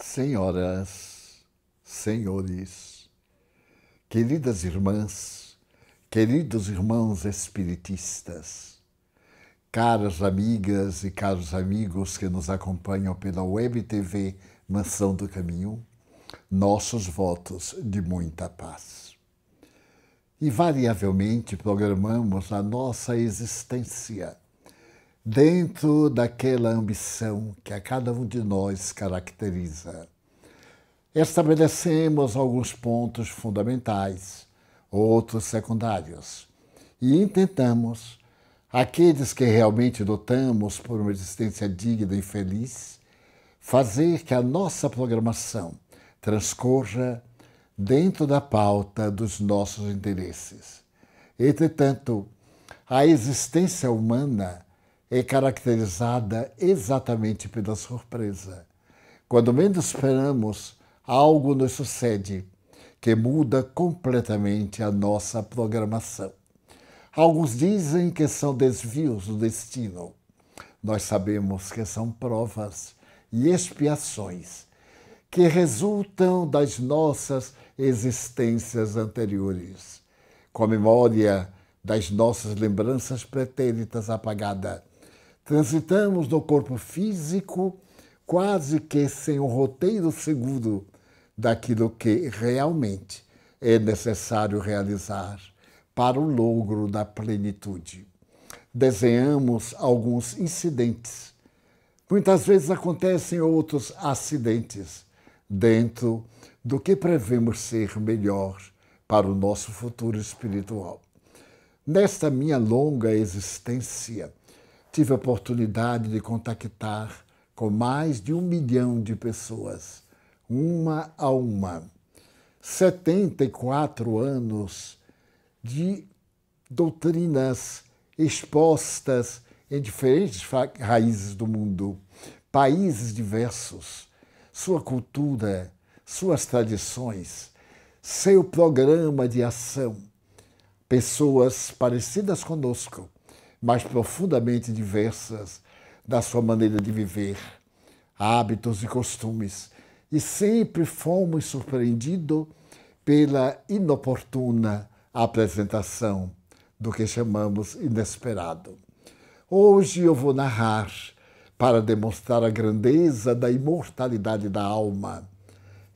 Senhoras, senhores, queridas irmãs, queridos irmãos espiritistas, caras amigas e caros amigos que nos acompanham pela Web TV Mansão do Caminho, nossos votos de muita paz. Invariavelmente programamos a nossa existência dentro daquela ambição que a cada um de nós caracteriza. Estabelecemos alguns pontos fundamentais, outros secundários, e intentamos, aqueles que realmente lutamos por uma existência digna e feliz, fazer que a nossa programação transcorra dentro da pauta dos nossos interesses. Entretanto, a existência humana é caracterizada exatamente pela surpresa. Quando menos esperamos, algo nos sucede que muda completamente a nossa programação. Alguns dizem que são desvios do destino. Nós sabemos que são provas e expiações que resultam das nossas existências anteriores, com a memória das nossas lembranças pretéritas apagada. Transitamos no corpo físico quase que sem um roteiro seguro daquilo que realmente é necessário realizar para o logro da plenitude. Desenhamos alguns incidentes. Muitas vezes acontecem outros acidentes dentro do que prevemos ser melhor para o nosso futuro espiritual. Nesta minha longa existência, tive a oportunidade de contactar com mais de 1 milhão de pessoas, uma a uma. 74 anos de doutrinas expostas em diferentes raízes do mundo, países diversos, sua cultura, suas tradições, seu programa de ação, pessoas parecidas conosco, mas profundamente diversas da sua maneira de viver, hábitos e costumes, e sempre fomos surpreendidos pela inoportuna apresentação do que chamamos inesperado. Hoje eu vou narrar para demonstrar a grandeza da imortalidade da alma,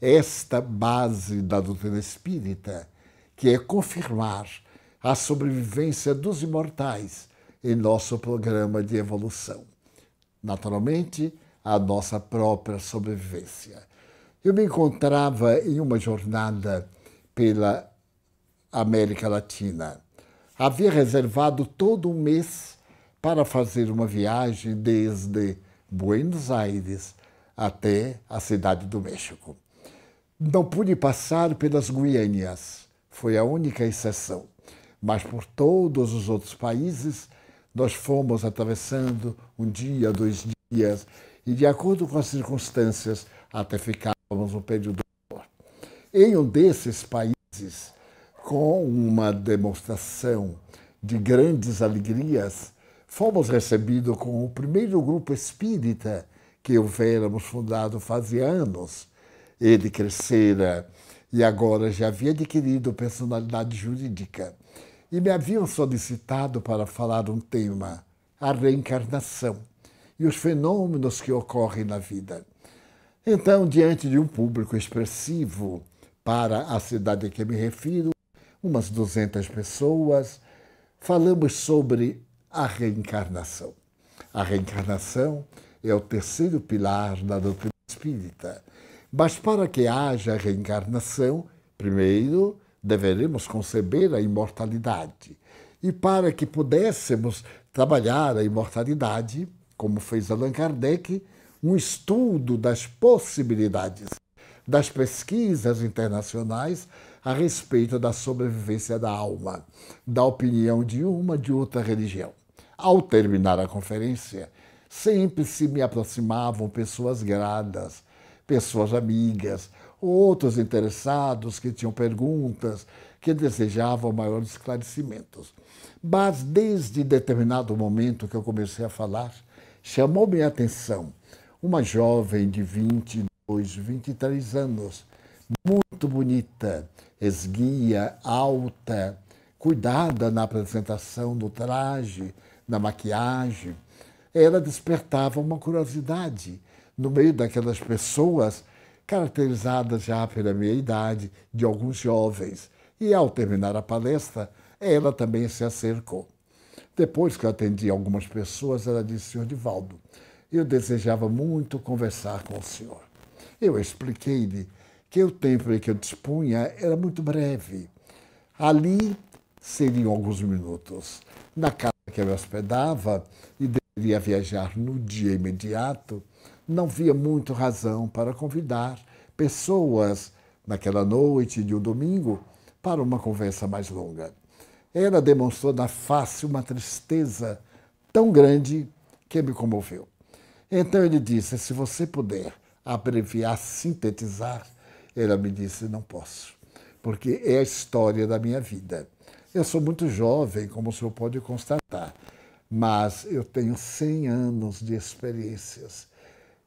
esta base da doutrina espírita, que é confirmar a sobrevivência dos imortais em nosso programa de evolução. Naturalmente, a nossa própria sobrevivência. Eu me encontrava em uma jornada pela América Latina. Havia reservado todo um mês para fazer uma viagem desde Buenos Aires até a cidade do México. Não pude passar pelas Guianas, foi a única exceção, mas por todos os outros países nós fomos atravessando um dia, 2 dias, e de acordo com as circunstâncias, até ficávamos um período maior. Em um desses países, com uma demonstração de grandes alegrias, fomos recebidos com o primeiro grupo espírita que houvéramos fundado fazia anos. Ele crescera e agora já havia adquirido personalidade jurídica. E me haviam solicitado para falar um tema, a reencarnação e os fenômenos que ocorrem na vida. Então, diante de um público expressivo para a cidade a que me refiro, umas 200 pessoas, falamos sobre a reencarnação. A reencarnação é o terceiro pilar da doutrina espírita. Mas para que haja reencarnação, primeiro, deveremos conceber a imortalidade. E para que pudéssemos trabalhar a imortalidade, como fez Allan Kardec, um estudo das possibilidades das pesquisas internacionais a respeito da sobrevivência da alma, da opinião de uma de outra religião. Ao terminar a conferência, sempre se me aproximavam pessoas gradas, pessoas amigas, outros interessados que tinham perguntas, que desejavam maiores esclarecimentos. Mas, desde determinado momento que eu comecei a falar, chamou minha atenção uma jovem de 22 hoje, 23 anos, muito bonita, esguia, alta, cuidada na apresentação do traje, na maquiagem. Ela despertava uma curiosidade no meio daquelas pessoas caracterizadas já pela meia idade, de alguns jovens. E ao terminar a palestra, ela também se acercou. Depois que eu atendi algumas pessoas, ela disse: Senhor Divaldo, eu desejava muito conversar com o senhor. Eu expliquei-lhe que o tempo em que eu dispunha era muito breve. Ali seriam alguns minutos. Na casa que eu me hospedava e deveria viajar no dia imediato, não via muito razão para convidar pessoas naquela noite de um domingo para uma conversa mais longa. Ela demonstrou na face uma tristeza tão grande que me comoveu. Então ele disse: se você puder abreviar, sintetizar. Ela me disse: não posso, porque é a história da minha vida. Eu sou muito jovem, como o senhor pode constatar, mas eu tenho 100 anos de experiências.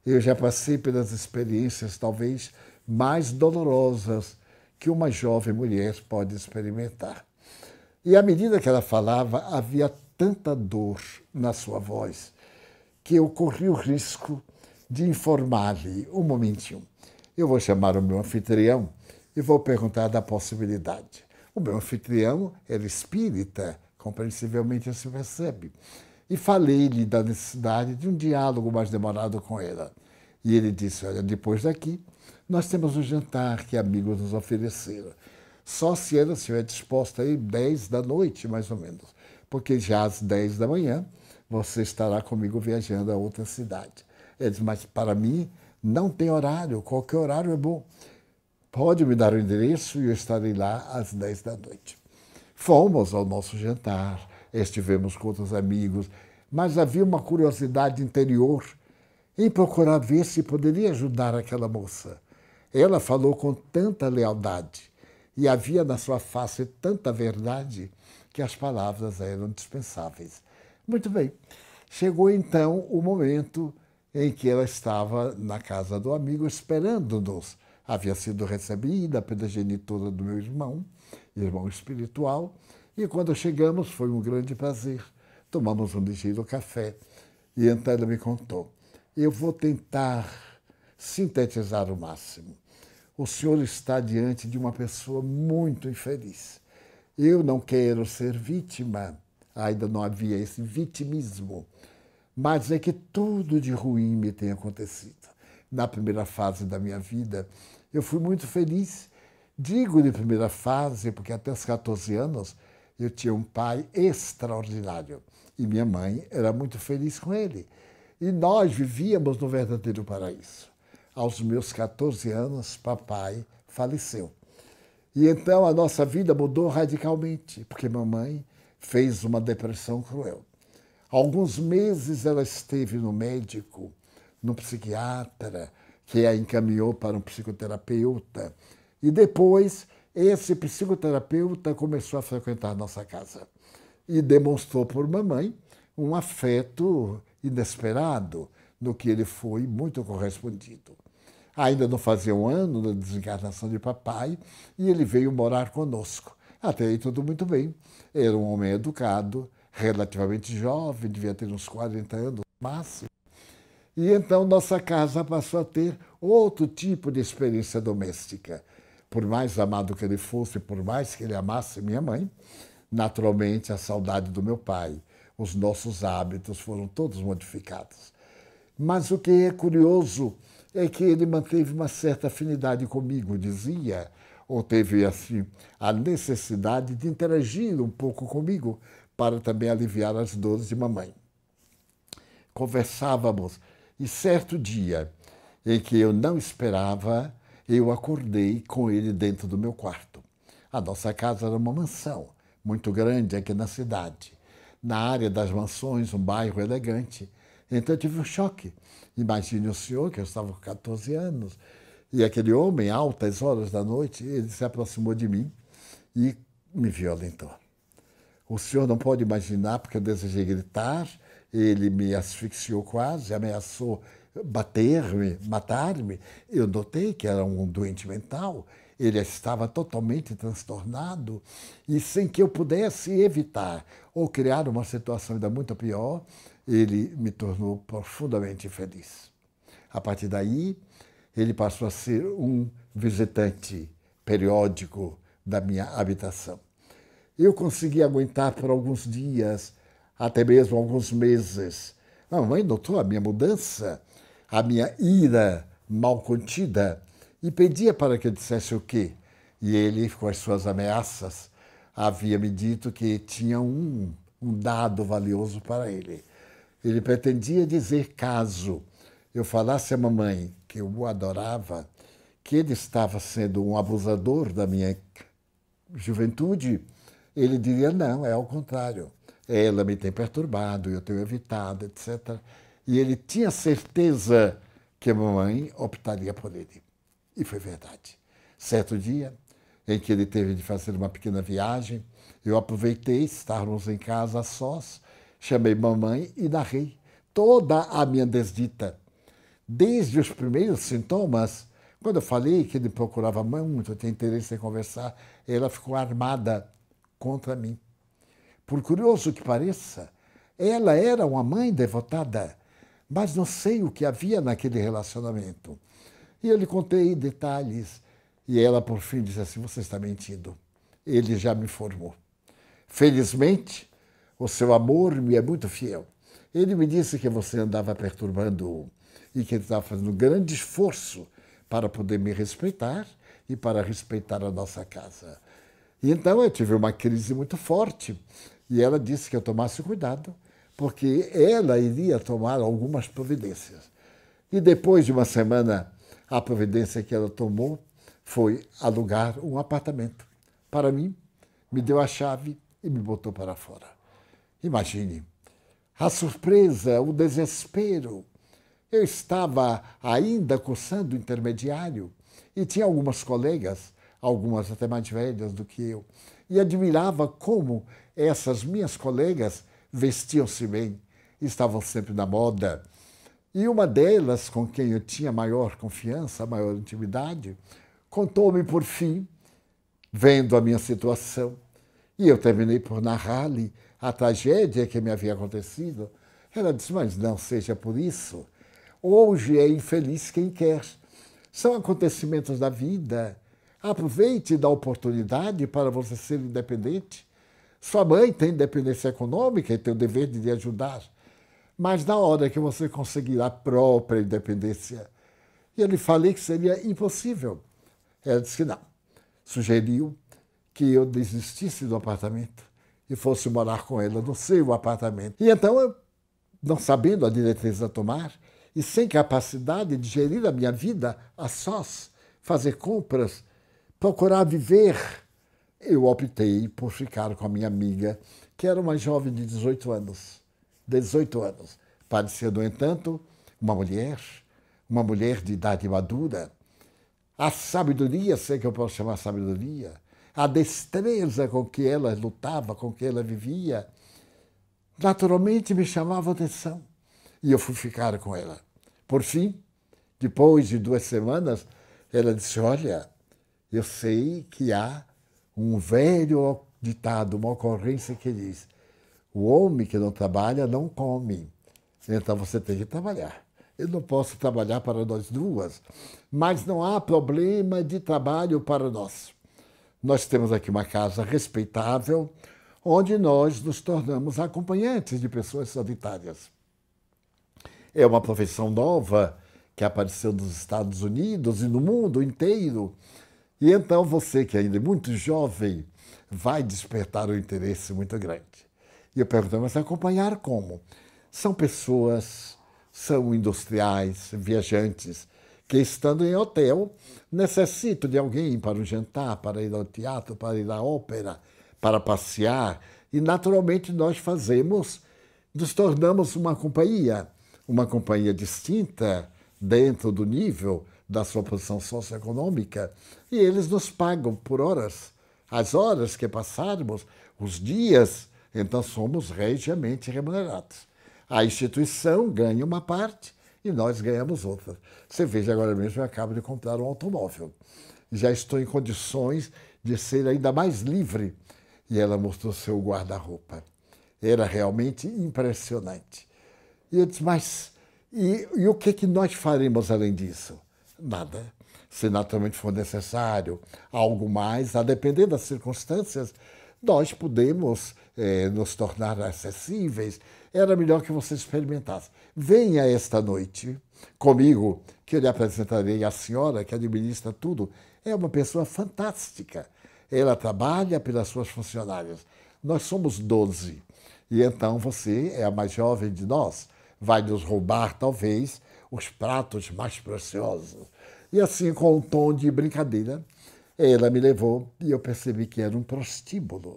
Eu já passei pelas experiências talvez mais dolorosas que uma jovem mulher pode experimentar. E à medida que ela falava, havia tanta dor na sua voz que eu corri o risco de informar-lhe: um momentinho, eu vou chamar o meu anfitrião e vou perguntar da possibilidade. O meu anfitrião era espírita, compreensivelmente se percebe. E falei-lhe da necessidade de um diálogo mais demorado com ela. E ele disse: olha, depois daqui, nós temos um jantar que amigos nos ofereceram. Só se ela estiver disposta a ir 10 da noite, mais ou menos. Porque já às 10 da manhã, você estará comigo viajando a outra cidade. Ele disse: mas para mim não tem horário, qualquer horário é bom. Pode me dar o endereço e eu estarei lá às 10 da noite. Fomos ao nosso jantar, estivemos com outros amigos, mas havia uma curiosidade interior em procurar ver se poderia ajudar aquela moça. Ela falou com tanta lealdade e havia na sua face tanta verdade que as palavras eram dispensáveis. Muito bem, chegou então o momento em que ela estava na casa do amigo esperando-nos. Havia sido recebida pela genitora do meu irmão espiritual, e quando chegamos foi um grande prazer. Tomamos um ligeiro café e então ela me contou: eu vou tentar sintetizar o máximo. O senhor está diante de uma pessoa muito infeliz. Eu não quero ser vítima, ainda não havia esse vitimismo, mas é que tudo de ruim me tem acontecido. Na primeira fase da minha vida, eu fui muito feliz. Digo de primeira fase porque até os 14 anos eu tinha um pai extraordinário e minha mãe era muito feliz com ele. E nós vivíamos no verdadeiro paraíso. Aos meus 14 anos, papai faleceu. E então a nossa vida mudou radicalmente, porque mamãe fez uma depressão cruel. Alguns meses ela esteve no médico, no psiquiatra, que a encaminhou para um psicoterapeuta. E depois, esse psicoterapeuta começou a frequentar nossa casa e demonstrou por mamãe um afeto inesperado, no que ele foi muito correspondido. Ainda não fazia um ano da desencarnação de papai e ele veio morar conosco. Até aí tudo muito bem. Era um homem educado, relativamente jovem, devia ter uns 40 anos no máximo. E então nossa casa passou a ter outro tipo de experiência doméstica. Por mais amado que ele fosse, por mais que ele amasse minha mãe, naturalmente a saudade do meu pai, os nossos hábitos foram todos modificados. Mas o que é curioso é que ele manteve uma certa afinidade comigo, dizia, ou teve assim a necessidade de interagir um pouco comigo para também aliviar as dores de mamãe. Conversávamos e certo dia em que eu não esperava, eu acordei com ele dentro do meu quarto. A nossa casa era uma mansão muito grande aqui na cidade. Na área das mansões, um bairro elegante. Então eu tive um choque. Imagine o senhor, que eu estava com 14 anos, e aquele homem, altas horas da noite, ele se aproximou de mim e me violentou. O senhor não pode imaginar, porque eu desejei gritar, ele me asfixiou quase, ameaçou bater-me, matar-me. Eu notei que era um doente mental. Ele estava totalmente transtornado e sem que eu pudesse evitar ou criar uma situação ainda muito pior, ele me tornou profundamente infeliz. A partir daí, ele passou a ser um visitante periódico da minha habitação. Eu consegui aguentar por alguns dias, até mesmo alguns meses. A mamãe notou a minha mudança, a minha ira mal contida, e pedia para que eu dissesse o quê? E ele, com as suas ameaças, havia me dito que tinha um dado valioso para ele. Ele pretendia dizer, caso eu falasse à mamãe que eu o adorava, que ele estava sendo um abusador da minha juventude, ele diria, não, é ao contrário. Ela me tem perturbado, eu tenho evitado, etc. E ele tinha certeza que a mamãe optaria por ele. E foi verdade. Certo dia, em que ele teve de fazer uma pequena viagem, eu aproveitei, estávamos em casa a sós, chamei mamãe e narrei toda a minha desdita. Desde os primeiros sintomas, quando eu falei que ele procurava muito, tinha interesse em conversar, ela ficou armada contra mim. Por curioso que pareça, ela era uma mãe devotada, mas não sei o que havia naquele relacionamento. E eu lhe contei detalhes, e ela, por fim, disse assim, você está mentindo. Ele já me formou. Felizmente, o seu amor me é muito fiel. Ele me disse que você andava perturbando-o e que ele estava fazendo um grande esforço para poder me respeitar e para respeitar a nossa casa. E então eu tive uma crise muito forte e ela disse que eu tomasse cuidado, porque ela iria tomar algumas providências. E depois de uma semana, a providência que ela tomou foi alugar um apartamento para mim, me deu a chave e me botou para fora. Imagine, a surpresa, o desespero. Eu estava ainda cursando intermediário e tinha algumas colegas, algumas até mais velhas do que eu, e admirava como essas minhas colegas vestiam-se bem, estavam sempre na moda. E uma delas, com quem eu tinha maior confiança, maior intimidade, contou-me por fim, vendo a minha situação, e eu terminei por narrar-lhe a tragédia que me havia acontecido. Ela disse, mas não seja por isso. Hoje é infeliz quem quer. São acontecimentos da vida. Aproveite da oportunidade para você ser independente. Sua mãe tem independência econômica e tem o dever de lhe ajudar. Mas na hora que você conseguir a própria independência, eu lhe falei que seria impossível. Ela disse que não. Sugeriu que eu desistisse do apartamento e fosse morar com ela no seu apartamento. E então, eu, não sabendo a diretriz a tomar e sem capacidade de gerir a minha vida a sós, fazer compras, procurar viver, eu optei por ficar com a minha amiga, que era uma jovem de 18 anos. 18 anos. Parecia, no entanto, uma mulher de idade madura. A sabedoria, sei que eu posso chamar sabedoria, a destreza com que ela lutava, com que ela vivia, naturalmente me chamava a atenção. E eu fui ficar com ela. Por fim, depois de 2 semanas, ela disse, olha, eu sei que há um velho ditado, uma ocorrência que diz, o homem que não trabalha não come. Então você tem que trabalhar. Eu não posso trabalhar para nós duas, mas não há problema de trabalho para nós. Nós temos aqui uma casa respeitável, onde nós nos tornamos acompanhantes de pessoas solitárias. É uma profissão nova que apareceu nos Estados Unidos e no mundo inteiro. E então você, que ainda é muito jovem, vai despertar um interesse muito grande. E eu pergunto, mas acompanhar como? São pessoas, são industriais, viajantes, que estando em hotel, necessitam de alguém para um jantar, para ir ao teatro, para ir à ópera, para passear. E, naturalmente, nós nos tornamos uma companhia distinta dentro do nível da sua posição socioeconômica, e eles nos pagam por horas. As horas que passarmos, os dias, então somos regiamente remunerados. A instituição ganha uma parte e nós ganhamos outras. Você veja, agora mesmo eu acabo de comprar um automóvel. Já estou em condições de ser ainda mais livre. E ela mostrou seu guarda-roupa. Era realmente impressionante. E eu disse, mas e o que nós faremos além disso? Nada. Se naturalmente for necessário algo mais, a depender das circunstâncias, nós podemos nos tornar acessíveis. Era melhor que você experimentasse. Venha esta noite comigo, que eu lhe apresentarei a senhora que administra tudo. É uma pessoa fantástica. Ela trabalha pelas suas funcionárias. Nós somos 12. E então você é a mais jovem de nós. Vai nos roubar, talvez, os pratos mais preciosos. E assim, com um tom de brincadeira, ela me levou e eu percebi que era um prostíbulo.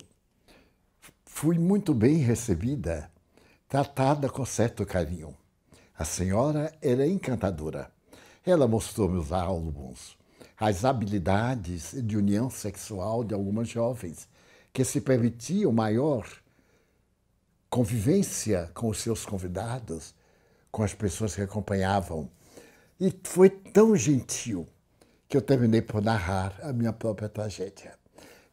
Fui muito bem recebida, tratada com certo carinho. A senhora era encantadora. Ela mostrou-me os álbuns, as habilidades de união sexual de algumas jovens que se permitiam maior convivência com os seus convidados, com as pessoas que acompanhavam. E foi tão gentil que eu terminei por narrar a minha própria tragédia.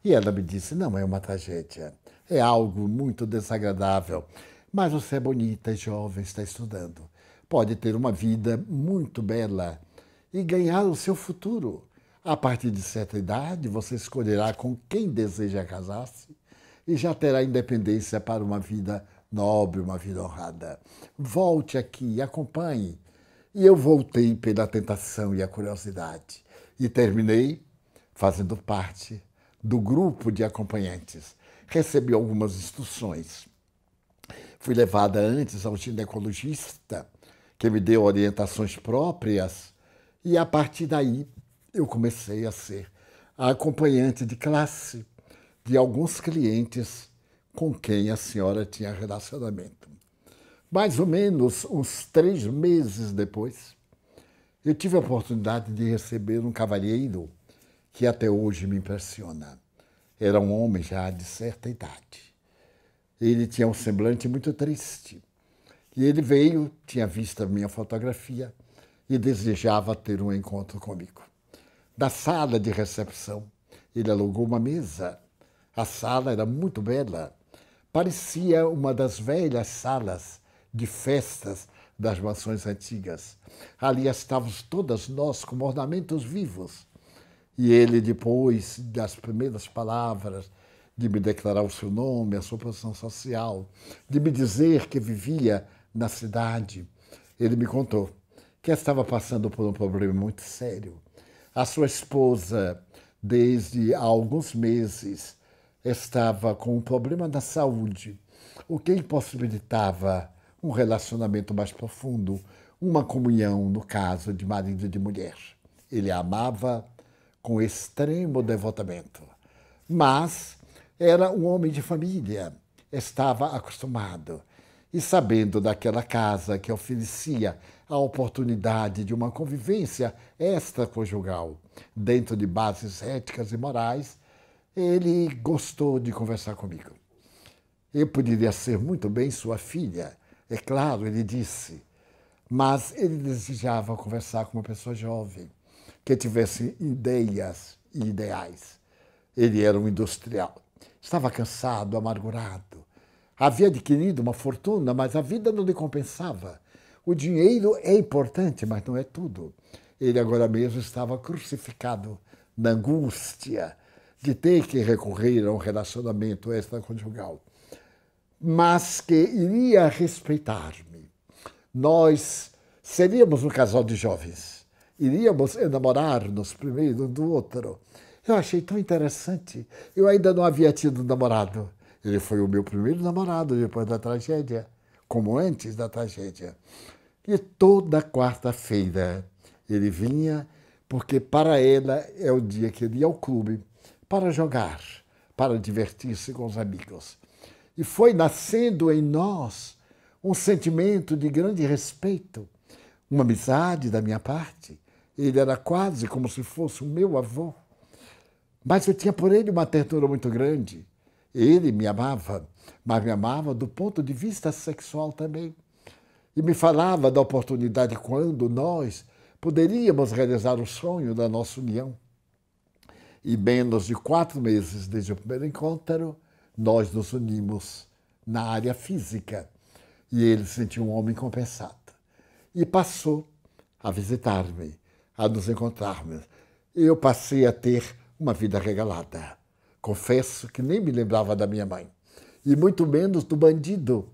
E ela me disse, não é uma tragédia, é algo muito desagradável, mas você é bonita, é jovem, está estudando. Pode ter uma vida muito bela e ganhar o seu futuro. A partir de certa idade, você escolherá com quem deseja casar-se e já terá independência para uma vida nobre, uma vida honrada. Volte aqui e acompanhe. E eu voltei pela tentação e a curiosidade e terminei fazendo parte do grupo de acompanhantes. Recebi algumas instruções. Fui levada antes ao ginecologista, que me deu orientações próprias, e a partir daí eu comecei a ser a acompanhante de classe de alguns clientes com quem a senhora tinha relacionamento. Mais ou menos uns 3 meses depois, eu tive a oportunidade de receber um cavalheiro que até hoje me impressiona. Era um homem já de certa idade. Ele tinha um semblante muito triste. E ele veio, tinha visto a minha fotografia e desejava ter um encontro comigo. Na sala de recepção, ele alugou uma mesa. A sala era muito bela. Parecia uma das velhas salas de festas das mansões antigas. Ali estávamos todas nós como ornamentos vivos. E ele, depois das primeiras palavras, de me declarar o seu nome, a sua posição social, de me dizer que vivia na cidade, ele me contou que estava passando por um problema muito sério. A sua esposa, desde há alguns meses, estava com um problema na saúde, o que impossibilitava um relacionamento mais profundo, uma comunhão, no caso de marido e de mulher. Ele a amava com extremo devotamento, mas era um homem de família, estava acostumado e sabendo daquela casa que oferecia a oportunidade de uma convivência extraconjugal dentro de bases éticas e morais, ele gostou de conversar comigo. Eu poderia ser muito bem sua filha, é claro, ele disse, mas ele desejava conversar com uma pessoa jovem, que tivesse ideias e ideais. Ele era um industrial. Estava cansado, amargurado. Havia adquirido uma fortuna, mas a vida não lhe compensava. O dinheiro é importante, mas não é tudo. Ele agora mesmo estava crucificado na angústia de ter que recorrer a um relacionamento extraconjugal, mas que iria respeitar-me. Nós seríamos um casal de jovens. Iríamos enamorar-nos primeiro um do outro. Eu achei tão interessante. Eu ainda não havia tido namorado. Ele foi o meu primeiro namorado depois da tragédia, como antes da tragédia. E toda quarta-feira ele vinha, porque para ela é o dia que ele ia ao clube para jogar, para divertir-se com os amigos. E foi nascendo em nós um sentimento de grande respeito, uma amizade da minha parte. Ele era quase como se fosse o meu avô. Mas eu tinha por ele uma ternura muito grande. Ele me amava, mas me amava do ponto de vista sexual também. e me falava da oportunidade quando nós poderíamos realizar o sonho da nossa união. E menos de 4 meses desde o primeiro encontro, nós nos unimos na área física. E ele se sentiu um homem compensado. E passou a visitar-me, a nos encontrarmos. Eu passei a ter uma vida regalada. Confesso que nem me lembrava da minha mãe. E muito menos do bandido,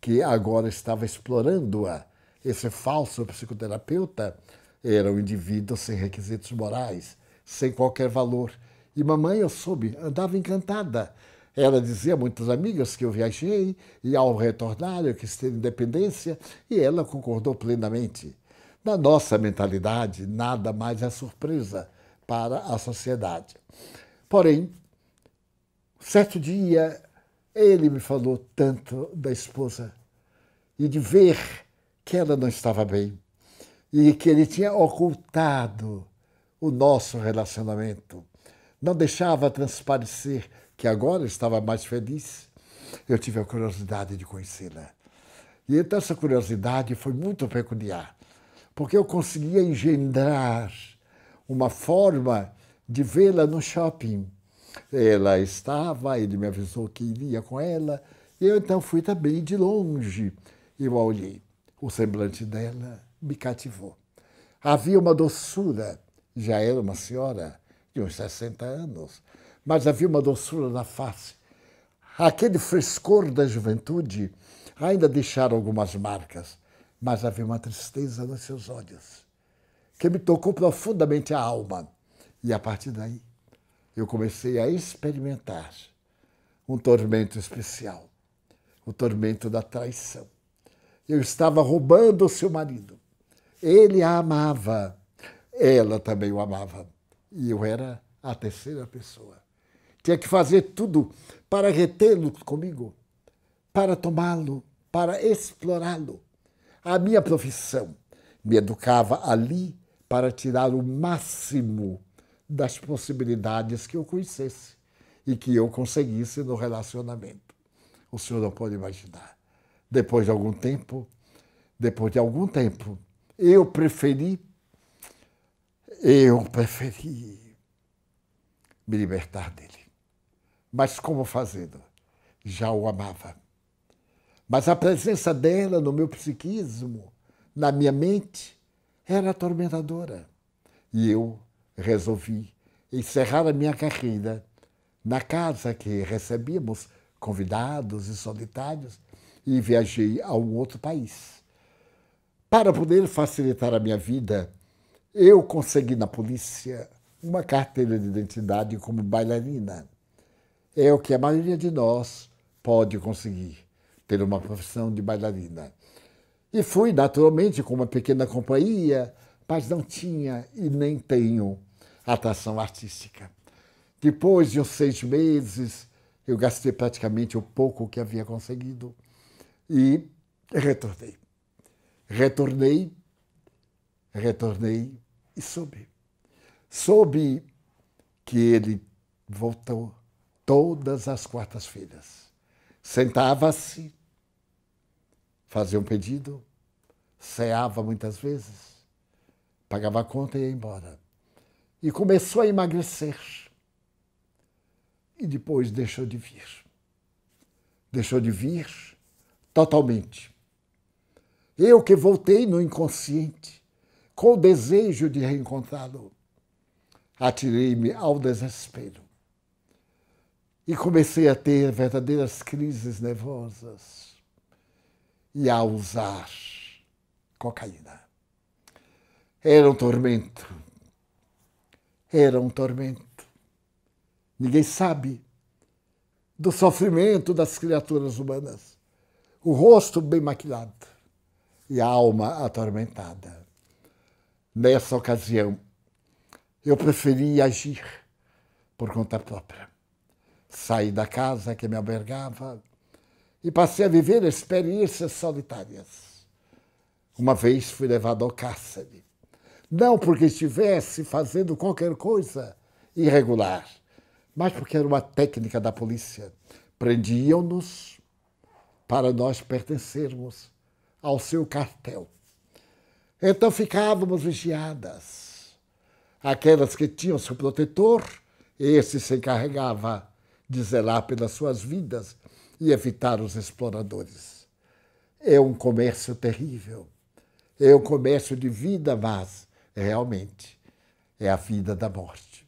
que agora estava explorando-a. Esse falso psicoterapeuta era um indivíduo sem requisitos morais, sem qualquer valor. E mamãe, eu soube, andava encantada. Ela dizia a muitas amigas que eu viajei e, ao retornar, eu quis ter independência, e ela concordou plenamente. Na nossa mentalidade, nada mais é surpresa para a sociedade. Porém, certo dia, ele me falou tanto da esposa e de ver que ela não estava bem e que ele tinha ocultado o nosso relacionamento. Não deixava transparecer que agora estava mais feliz. Eu tive a curiosidade de conhecê-la. E então essa curiosidade foi muito peculiar, porque eu conseguia engendrar uma forma de vê-la no shopping. Ela estava, ele me avisou que iria com ela, e eu então fui também de longe. Eu a olhei. O semblante dela me cativou. Havia uma doçura, já era uma senhora de uns 60 anos, mas havia uma doçura na face. Aquele frescor da juventude ainda deixaram algumas marcas, mas havia uma tristeza nos seus olhos, que me tocou profundamente a alma. E a partir daí, eu comecei a experimentar um tormento especial, o tormento da traição. Eu estava roubando o seu marido. Ele a amava, ela também o amava. E eu era a terceira pessoa. Tinha que fazer tudo para retê-lo comigo, para tomá-lo, para explorá-lo. A minha profissão me educava ali para tirar o máximo das possibilidades que eu conhecesse e que eu conseguisse no relacionamento. O senhor não pode imaginar. Depois de algum tempo, eu preferi me libertar dele. Mas como fazendo? Já o amava. Mas a presença dela no meu psiquismo, na minha mente, era atormentadora. E eu resolvi encerrar a minha carreira na casa que recebíamos convidados e solitários e viajei a um outro país. Para poder facilitar a minha vida, eu consegui na polícia uma carteira de identidade como bailarina. É o que a maioria de nós pode conseguir, ter uma profissão de bailarina. E fui, naturalmente, com uma pequena companhia, mas não tinha e nem tenho atração artística. Depois de uns 6 meses, eu gastei praticamente o pouco que havia conseguido e retornei. Retornei e soube. Soube que ele voltou todas as quartas-feiras. Sentava-se, fazia um pedido, ceava muitas vezes, pagava a conta e ia embora. E começou a emagrecer. E depois deixou de vir. Deixou de vir totalmente. Eu que voltei no inconsciente, com o desejo de reencontrá-lo, atirei-me ao desespero. E comecei a ter verdadeiras crises nervosas e a usar cocaína. Era um tormento. Era um tormento. Ninguém sabe do sofrimento das criaturas humanas. O rosto bem maquilado e a alma atormentada. Nessa ocasião, eu preferi agir por conta própria. Saí da casa que me albergava e passei a viver experiências solitárias. Uma vez fui levado ao cárcere. Não porque estivesse fazendo qualquer coisa irregular, mas porque era uma técnica da polícia. Prendiam-nos para nós pertencermos ao seu cartel. Então ficávamos vigiadas. Aquelas que tinham seu protetor, esse se encarregava de zelar pelas suas vidas e evitar os exploradores. É um comércio terrível. É um comércio de vida, mas realmente é a vida da morte.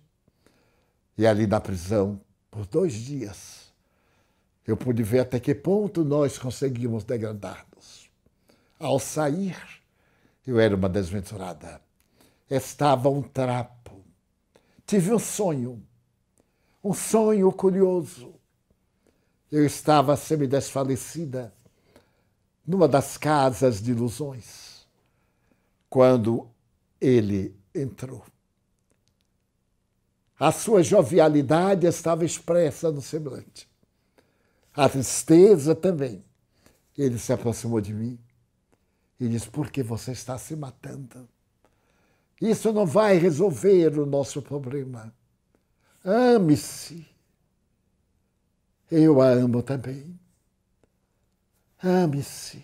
E ali na prisão, por 2 dias, eu pude ver até que ponto nós conseguimos degradar-nos. Ao sair, eu era uma desventurada. Estava um trapo. Tive um sonho curioso. Eu estava semidesfalecida numa das casas de ilusões, quando ele entrou. A sua jovialidade estava expressa no semblante. A tristeza também. Ele se aproximou de mim e disse: por que você está se matando? Isso não vai resolver o nosso problema. Ame-se. Eu a amo também. Ame-se.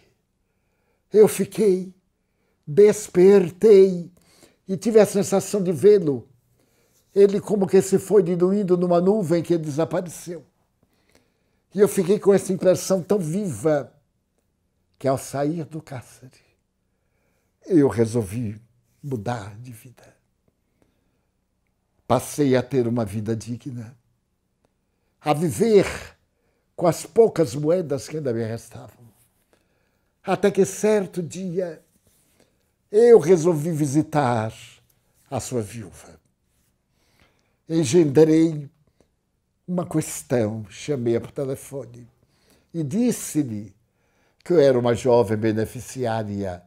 Eu despertei e tive a sensação de vê-lo. Ele como que se foi diluindo numa nuvem que desapareceu. E eu fiquei com essa impressão tão viva que ao sair do cárcere, eu resolvi mudar de vida. Passei a ter uma vida digna, a viver com as poucas moedas que ainda me restavam. Até que certo dia eu resolvi visitar a sua viúva. Engendrei uma questão, chamei-a por telefone e disse-lhe que eu era uma jovem beneficiária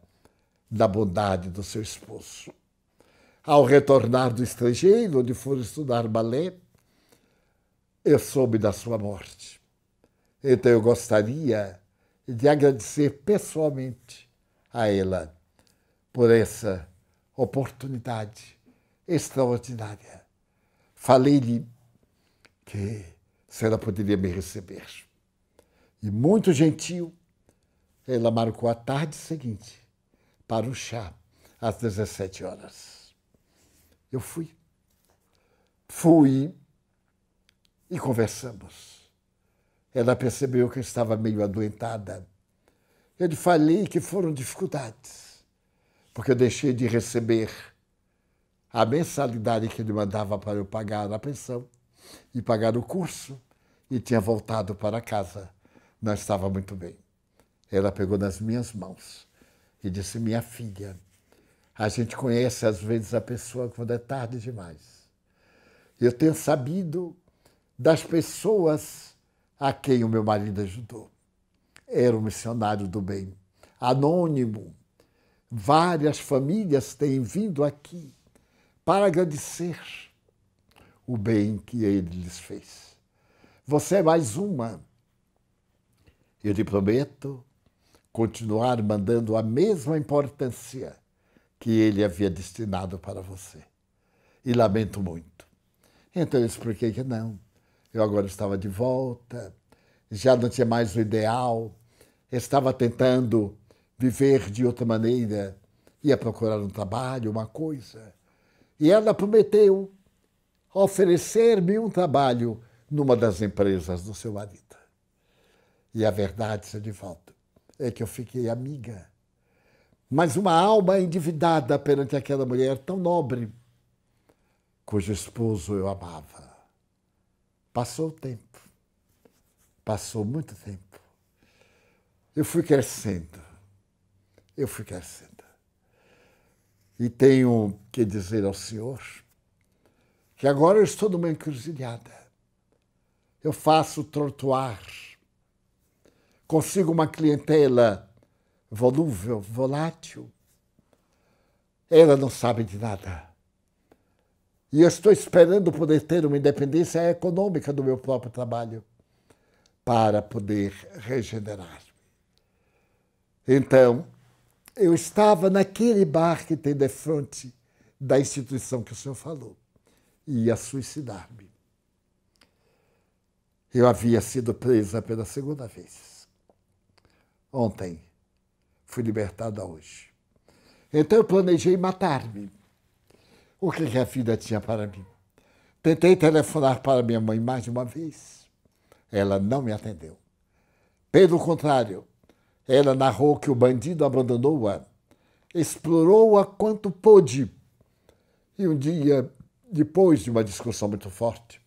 da bondade do seu esposo. Ao retornar do estrangeiro, onde for estudar balé, eu soube da sua morte. Então eu gostaria de agradecer pessoalmente a ela por essa oportunidade extraordinária. Falei-lhe que se ela poderia me receber. E muito gentil, ela marcou a tarde seguinte para o chá, às 17 horas. Eu fui e conversamos. Ela percebeu que eu estava meio adoentada. Eu lhe falei que foram dificuldades, porque eu deixei de receber a mensalidade que ele mandava para eu pagar a pensão e pagar o curso, e tinha voltado para casa. Não estava muito bem. Ela pegou nas minhas mãos e disse: minha filha, a gente conhece às vezes a pessoa quando é tarde demais. Eu tenho sabido das pessoas a quem o meu marido ajudou. Era um missionário do bem, anônimo. Várias famílias têm vindo aqui para agradecer o bem que ele lhes fez. Você é mais uma. Eu lhe prometo continuar mandando a mesma importância que ele havia destinado para você. E lamento muito. Então eu expliquei que não. Eu agora estava de volta, já não tinha mais o ideal, estava tentando viver de outra maneira, ia procurar um trabalho, uma coisa. E ela prometeu oferecer-me um trabalho numa das empresas do seu marido. E a verdade, seu Divaldo, é que eu fiquei amiga. Mas uma alma endividada perante aquela mulher tão nobre, cujo esposo eu amava. Passou o tempo. Passou muito tempo. Eu fui crescendo. E tenho que dizer ao senhor que agora eu estou numa encruzilhada. Eu faço trotuar. Consigo uma clientela volúvel, volátil. Ela não sabe de nada. E eu estou esperando poder ter uma independência econômica do meu próprio trabalho para poder regenerar-me. Então, eu estava naquele bar que tem defronte da instituição que o senhor falou. E ia suicidar-me. Eu havia sido presa pela segunda vez. Ontem fui libertada hoje. Então eu planejei matar-me. O que a vida tinha para mim? Tentei telefonar para minha mãe mais de uma vez. Ela não me atendeu. Pelo contrário, ela narrou que o bandido abandonou-a, explorou-a quanto pôde. E um dia, depois de uma discussão muito forte,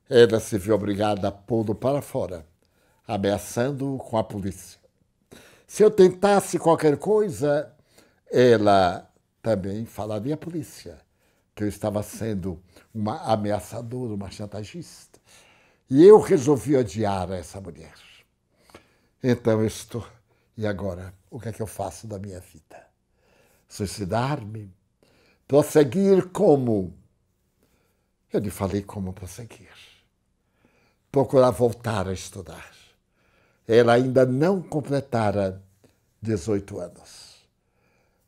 ela se viu obrigada a pô-lo para fora, ameaçando-o com a polícia. Se eu tentasse qualquer coisa, ela também falaria à polícia que eu estava sendo uma ameaçadora, uma chantagista. E eu resolvi odiar essa mulher. Então eu estou... E agora, o que é que eu faço da minha vida? Suicidar-me? Prosseguir como? Eu lhe falei como prosseguir. Procurar voltar a estudar. Ela ainda não completara 18 anos.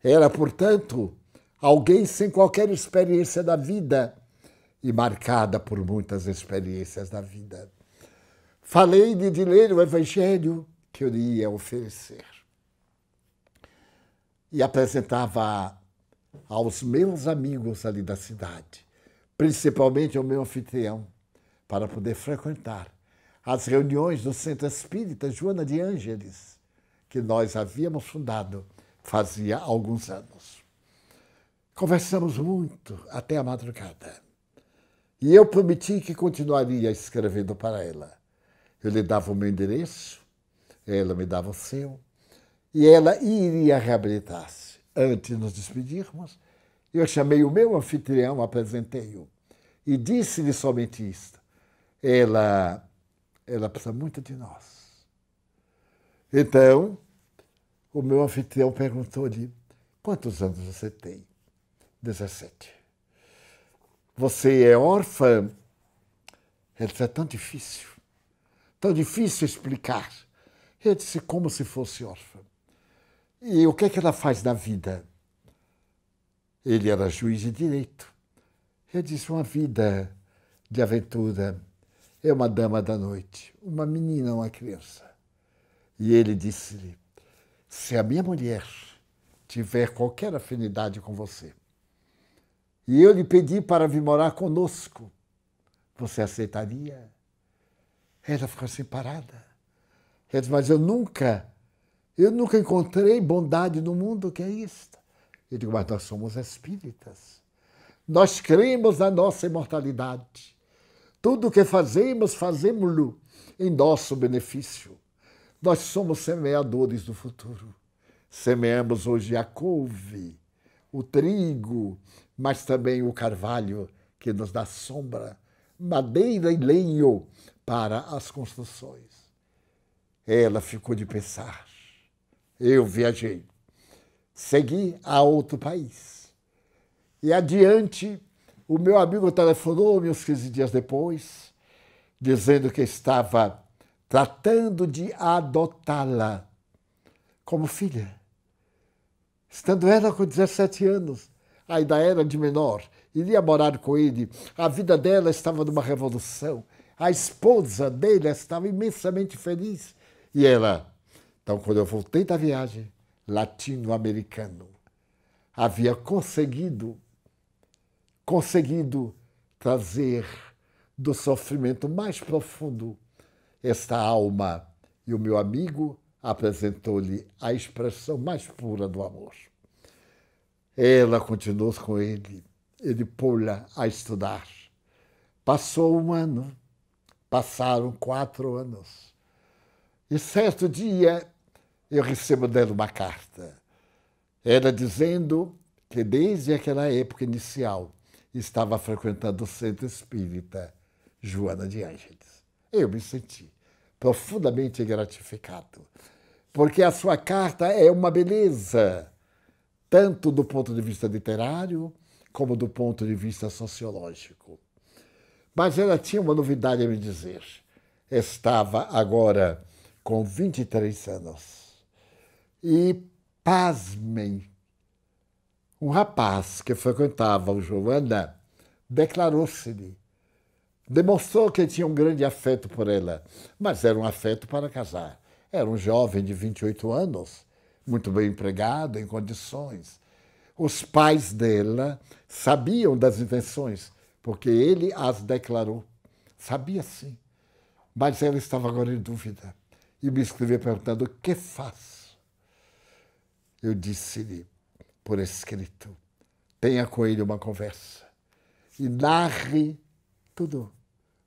Era, portanto, alguém sem qualquer experiência da vida e marcada por muitas experiências da vida. Falei-lhe de ler o Evangelho que eu lhe ia oferecer. E apresentava aos meus amigos ali da cidade, principalmente ao meu anfitrião, para poder frequentar as reuniões do Centro Espírita Joana de Ângeles, que nós havíamos fundado fazia alguns anos. Conversamos muito até a madrugada. E eu prometi que continuaria escrevendo para ela. Eu lhe dava o meu endereço, ela me dava o seu, e ela iria reabilitar-se. Antes de nos despedirmos, eu chamei o meu anfitrião, apresentei-o, e disse-lhe somente isto. Ela precisa muito de nós. Então, o meu anfitrião perguntou-lhe, quantos anos você tem? 17. Você é órfã? Ele disse, é tão difícil explicar. Eu disse, como se fosse órfã. E o que é que ela faz na vida? Ele era juiz de direito. Eu disse, uma vida de aventura. É uma dama da noite, uma menina, uma criança. E ele disse-lhe, se a minha mulher tiver qualquer afinidade com você, e eu lhe pedi para vir morar conosco, você aceitaria? Ela ficou assim parada. Ela disse, mas eu nunca encontrei bondade no mundo, que é isto? Eu digo, mas nós somos espíritas. Nós cremos na nossa imortalidade. Tudo o que fazemos, fazemos-lo em nosso benefício. Nós somos semeadores do futuro. Semeamos hoje a couve, o trigo, mas também o carvalho, que nos dá sombra, madeira e lenho para as construções. Ela ficou de pensar. Eu viajei. Segui a outro país. E adiante, o meu amigo telefonou-me uns 15 dias depois, dizendo que estava tratando de adotá-la como filha. Estando ela com 17 anos, ainda era de menor, iria morar com ele. A vida dela estava numa revolução. A esposa dele estava imensamente feliz. E ela, então, quando eu voltei da viagem, latino-americano, havia conseguido trazer do sofrimento mais profundo esta alma. E o meu amigo apresentou-lhe a expressão mais pura do amor. Ela continuou com ele pôs-la a estudar. Passou um ano, passaram 4 anos. E certo dia eu recebo dela uma carta. Ela dizendo que desde aquela época inicial estava frequentando o Centro Espírita Joana de Ângeles. Eu me senti profundamente gratificado, porque a sua carta é uma beleza, tanto do ponto de vista literário, como do ponto de vista sociológico. Mas ela tinha uma novidade a me dizer. Estava agora com 23 anos. E, pasmem, um rapaz que frequentava o Joana declarou-se-lhe. Demonstrou que tinha um grande afeto por ela, mas era um afeto para casar. Era um jovem de 28 anos, muito bem empregado, em condições. Os pais dela sabiam das intenções, porque ele as declarou. Sabia sim, mas ela estava agora em dúvida e me escreveu perguntando: o que faço? Eu disse-lhe, por escrito, tenha com ele uma conversa e narre tudo.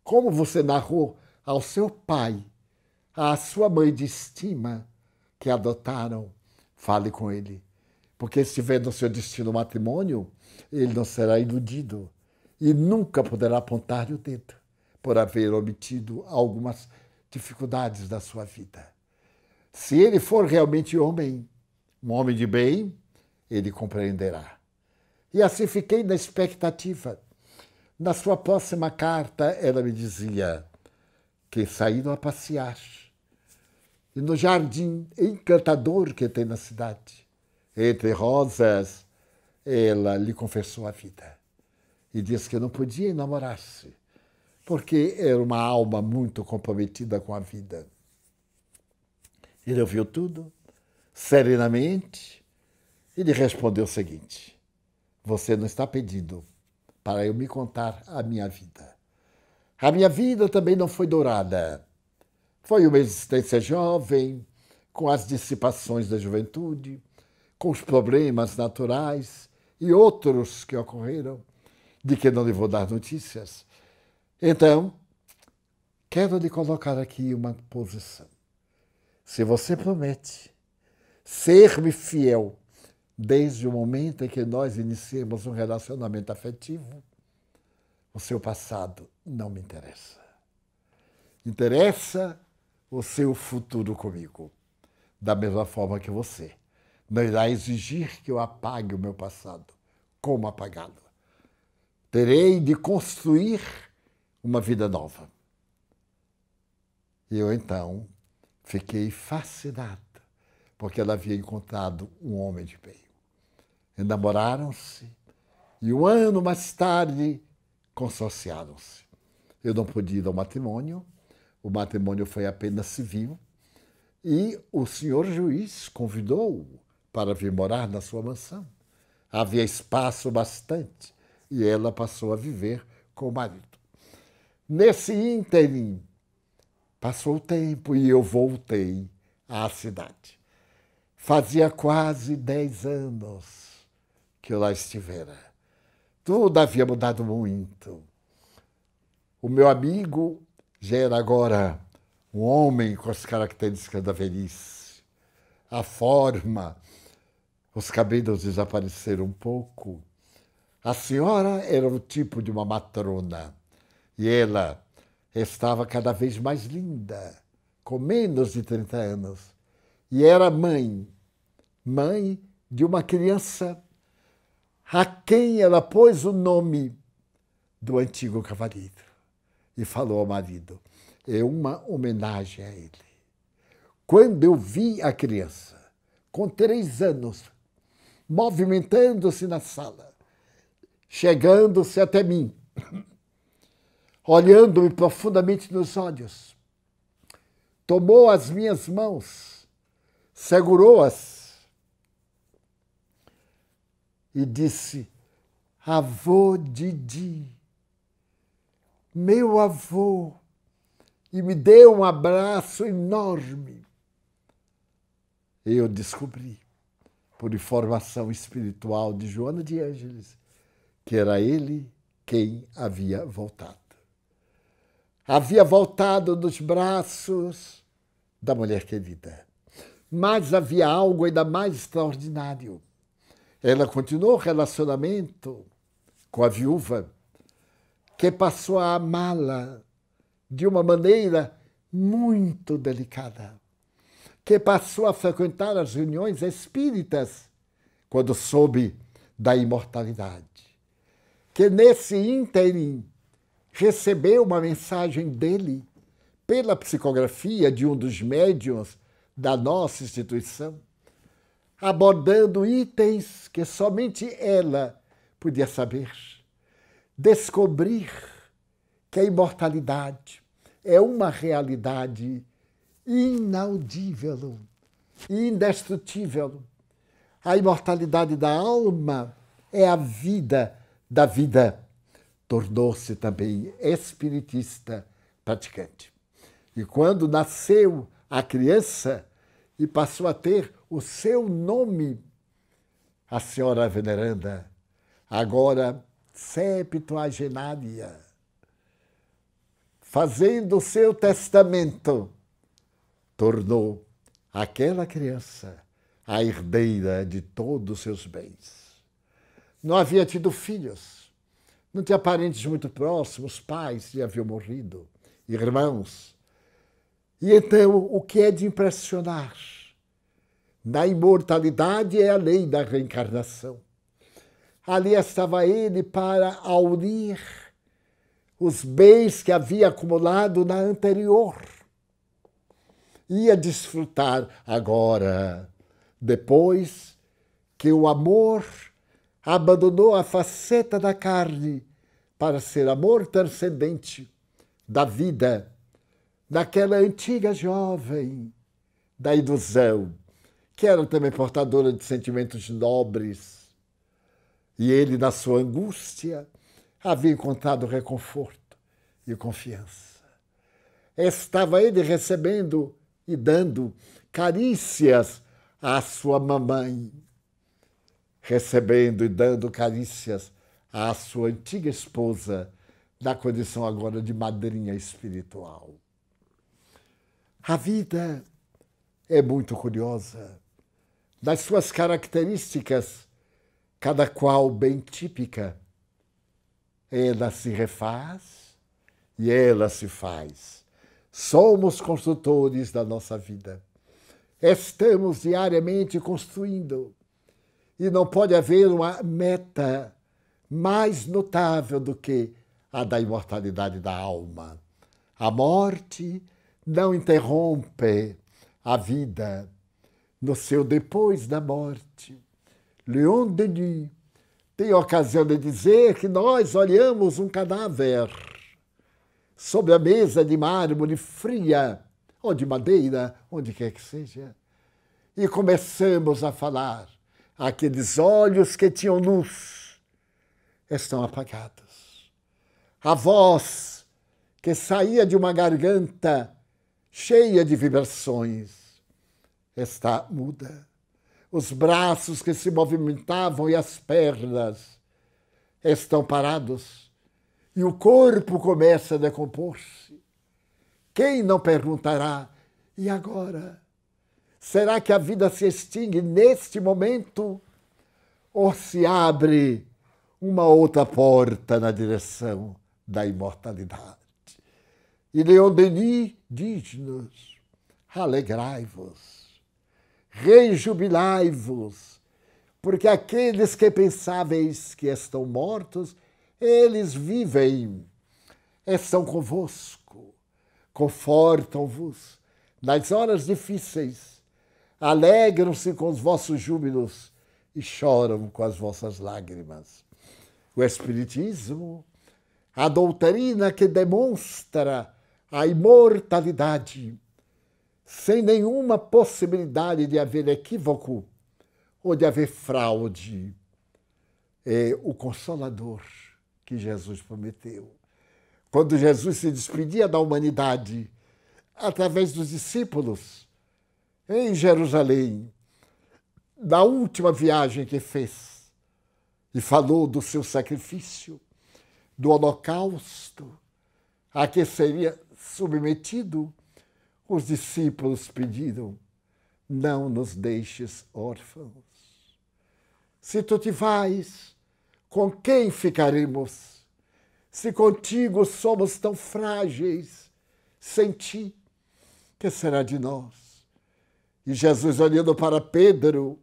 Como você narrou ao seu pai, à sua mãe de estima que adotaram, fale com ele. Porque se tiver no seu destino o matrimônio, ele não será iludido e nunca poderá apontar-lhe o dedo por haver obtido algumas dificuldades da sua vida. Se ele for realmente homem, um homem de bem, ele compreenderá. E assim fiquei na expectativa. Na sua próxima carta, ela me dizia que saíram a passear. E no jardim encantador que tem na cidade, entre rosas, ela lhe confessou a vida. E disse que não podia enamorar-se, porque era uma alma muito comprometida com a vida. Ele ouviu tudo, serenamente, e lhe respondeu o seguinte: você não está pedindo para eu me contar a minha vida. A minha vida também não foi dourada. Foi uma existência jovem, com as dissipações da juventude, com os problemas naturais e outros que ocorreram, de que não lhe vou dar notícias. Então, quero lhe colocar aqui uma posição. Se você promete ser-me fiel desde o momento em que nós iniciamos um relacionamento afetivo, o seu passado não me interessa. Interessa o seu futuro comigo, da mesma forma que você não irá exigir que eu apague o meu passado. Como apagá-lo? Terei de construir uma vida nova. E eu, então, fiquei fascinado, porque ela havia encontrado um homem de bem. Enamoraram-se e 1 ano mais tarde consorciaram-se. Eu não pude ir ao matrimônio, o matrimônio foi apenas civil, e o senhor juiz convidou-o para vir morar na sua mansão. Havia espaço bastante e ela passou a viver com o marido. Nesse ínterim, passou o tempo e eu voltei à cidade. Fazia quase 10 anos que eu lá estivera. Tudo havia mudado muito. O meu amigo já era agora um homem com as características da velhice. A forma, os cabelos desapareceram um pouco. A senhora era o tipo de uma matrona e ela estava cada vez mais linda, com menos de 30 anos. E era mãe de uma criança a quem ela pôs o nome do antigo cavalheiro e falou ao marido: é uma homenagem a ele. Quando eu vi a criança, com 3 anos, movimentando-se na sala, chegando-se até mim, olhando-me profundamente nos olhos, tomou as minhas mãos, segurou-as e disse: avô Didi, meu avô, e me deu um abraço enorme. Eu descobri, por informação espiritual de Joana de Ângeles, que era ele quem havia voltado. Havia voltado nos braços da mulher querida. Mas havia algo ainda mais extraordinário. Ela continuou o relacionamento com a viúva, que passou a amá-la de uma maneira muito delicada, que passou a frequentar as reuniões espíritas quando soube da imortalidade, que nesse ínterim recebeu uma mensagem dele pela psicografia de um dos médiuns da nossa instituição, abordando itens que somente ela podia saber. Descobrir que a imortalidade é uma realidade inaudível, e indestrutível. A imortalidade da alma é a vida da vida. Tornou-se também espiritista praticante. E quando nasceu a criança e passou a ter o seu nome, a senhora veneranda, agora septuagenária, fazendo o seu testamento, tornou aquela criança a herdeira de todos os seus bens. Não havia tido filhos, não tinha parentes muito próximos, pais já haviam morrido, irmãos. E então, o que é de impressionar? Na imortalidade é a lei da reencarnação. Ali estava ele para unir os bens que havia acumulado na anterior. Ia desfrutar agora, depois que o amor abandonou a faceta da carne para ser amor transcendente da vida, daquela antiga jovem da ilusão, que era também portadora de sentimentos nobres. E ele, na sua angústia, havia encontrado reconforto e confiança. Estava ele recebendo e dando carícias à sua mamãe, recebendo e dando carícias à sua antiga esposa, na condição agora de madrinha espiritual. A vida é muito curiosa. Das suas características, cada qual bem típica, ela se refaz e ela se faz. Somos construtores da nossa vida. Estamos diariamente construindo. E não pode haver uma meta mais notável do que a da imortalidade da alma. A morte não interrompe a vida no seu depois da morte. Leon Denis tem a ocasião de dizer que nós olhamos um cadáver sobre a mesa de mármore fria, ou de madeira, onde quer que seja, e começamos a falar. Aqueles olhos que tinham luz estão apagados. A voz que saía de uma garganta cheia de vibrações está muda. Os braços que se movimentavam e as pernas estão parados. E o corpo começa a decompor-se. Quem não perguntará, e agora? Será que a vida se extingue neste momento? Ou se abre uma outra porta na direção da imortalidade? E Leon Denis diz-nos: alegrai-vos, rejubilai-vos, porque aqueles que pensáveis que estão mortos, eles vivem, estão convosco, confortam-vos nas horas difíceis, alegram-se com os vossos júbilos e choram com as vossas lágrimas. O Espiritismo, a doutrina que demonstra a imortalidade, sem nenhuma possibilidade de haver equívoco ou de haver fraude, é o Consolador que Jesus prometeu. Quando Jesus se despedia da humanidade através dos discípulos em Jerusalém, na última viagem que fez, e falou do seu sacrifício, do holocausto a que seria submetido, os discípulos pediram: não nos deixes órfãos. Se tu te vais, com quem ficaremos? Se contigo somos tão frágeis, sem ti, que será de nós? E Jesus, olhando para Pedro,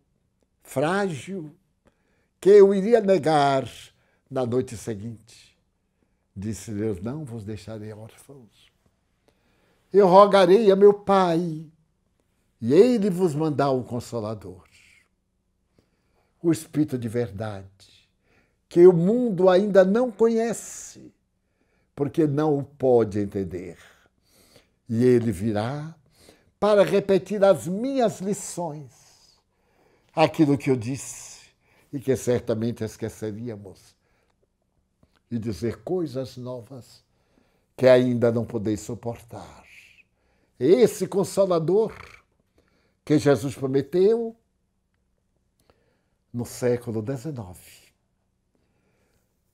frágil, que eu iria negar na noite seguinte, disse-lhe: eu não vos deixarei órfãos. Eu rogarei a meu Pai, e ele vos mandar o Consolador, o Espírito de verdade, que o mundo ainda não conhece, porque não o pode entender. E ele virá para repetir as minhas lições, aquilo que eu disse e que certamente esqueceríamos, e dizer coisas novas que ainda não podeis suportar. Esse Consolador que Jesus prometeu no século XIX,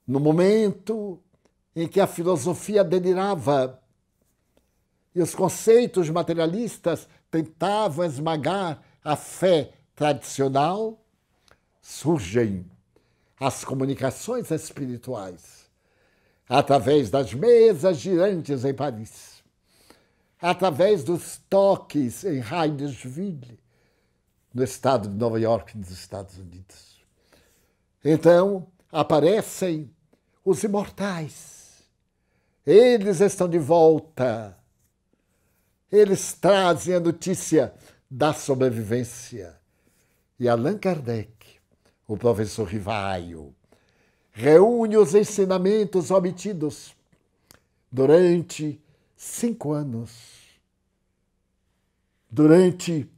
no momento em que a filosofia delirava e os conceitos materialistas tentavam esmagar a fé tradicional, surgem as comunicações espirituais através das mesas girantes em Paris, através dos toques em Hydesville, no estado de Nova York, nos Estados Unidos. Então, aparecem os imortais. Eles estão de volta. Eles trazem a notícia da sobrevivência. E Allan Kardec, o professor Rivaio, reúne os ensinamentos obtidos durante 5 anos. Durante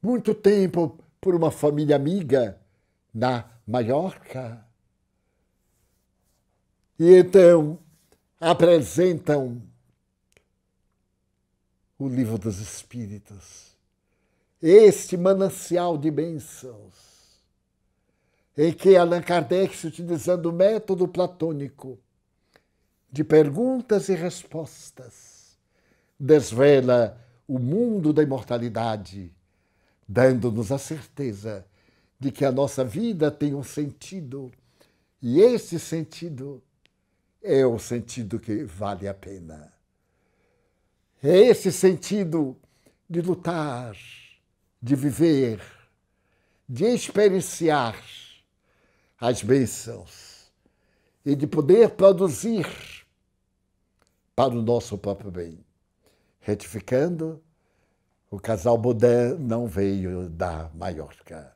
muito tempo, por uma família amiga na Maiorca. E então apresentam o Livro dos Espíritos, este manancial de bênçãos, em que Allan Kardec, utilizando o método platônico de perguntas e respostas, desvela o mundo da imortalidade, dando-nos a certeza de que a nossa vida tem um sentido, e esse sentido é o sentido que vale a pena. É esse sentido de lutar, de viver, de experienciar as bênçãos e de poder produzir para o nosso próprio bem. Retificando, o casal Baudin não veio da Maiorca.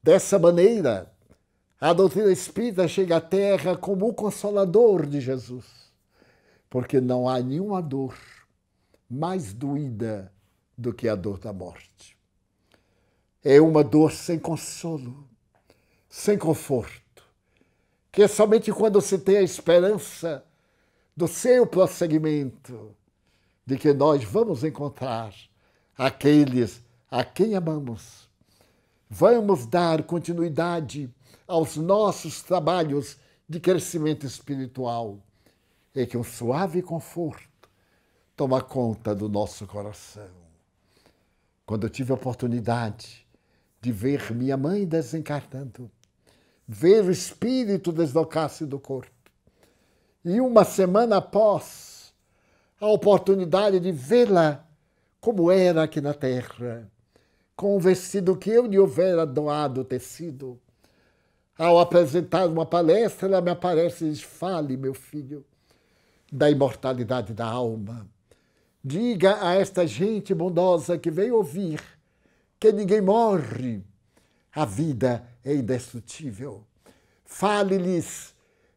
Dessa maneira, a doutrina espírita chega à Terra como o consolador de Jesus, porque não há nenhuma dor mais doída do que a dor da morte. É uma dor sem consolo, sem conforto, que é somente quando se tem a esperança do seu prosseguimento, de que nós vamos encontrar aqueles a quem amamos. Vamos dar continuidade aos nossos trabalhos de crescimento espiritual, e que um suave conforto toma conta do nosso coração. Quando eu tive a oportunidade de ver minha mãe desencarnando, ver o espírito deslocar-se do corpo, e uma semana após, a oportunidade de vê-la como era aqui na terra, com o vestido que eu lhe houvera doado tecido. Ao apresentar uma palestra, ela me aparece e diz: fale, meu filho, da imortalidade da alma. Diga a esta gente bondosa que veio ouvir que ninguém morre. A vida é indestrutível. Fale-lhes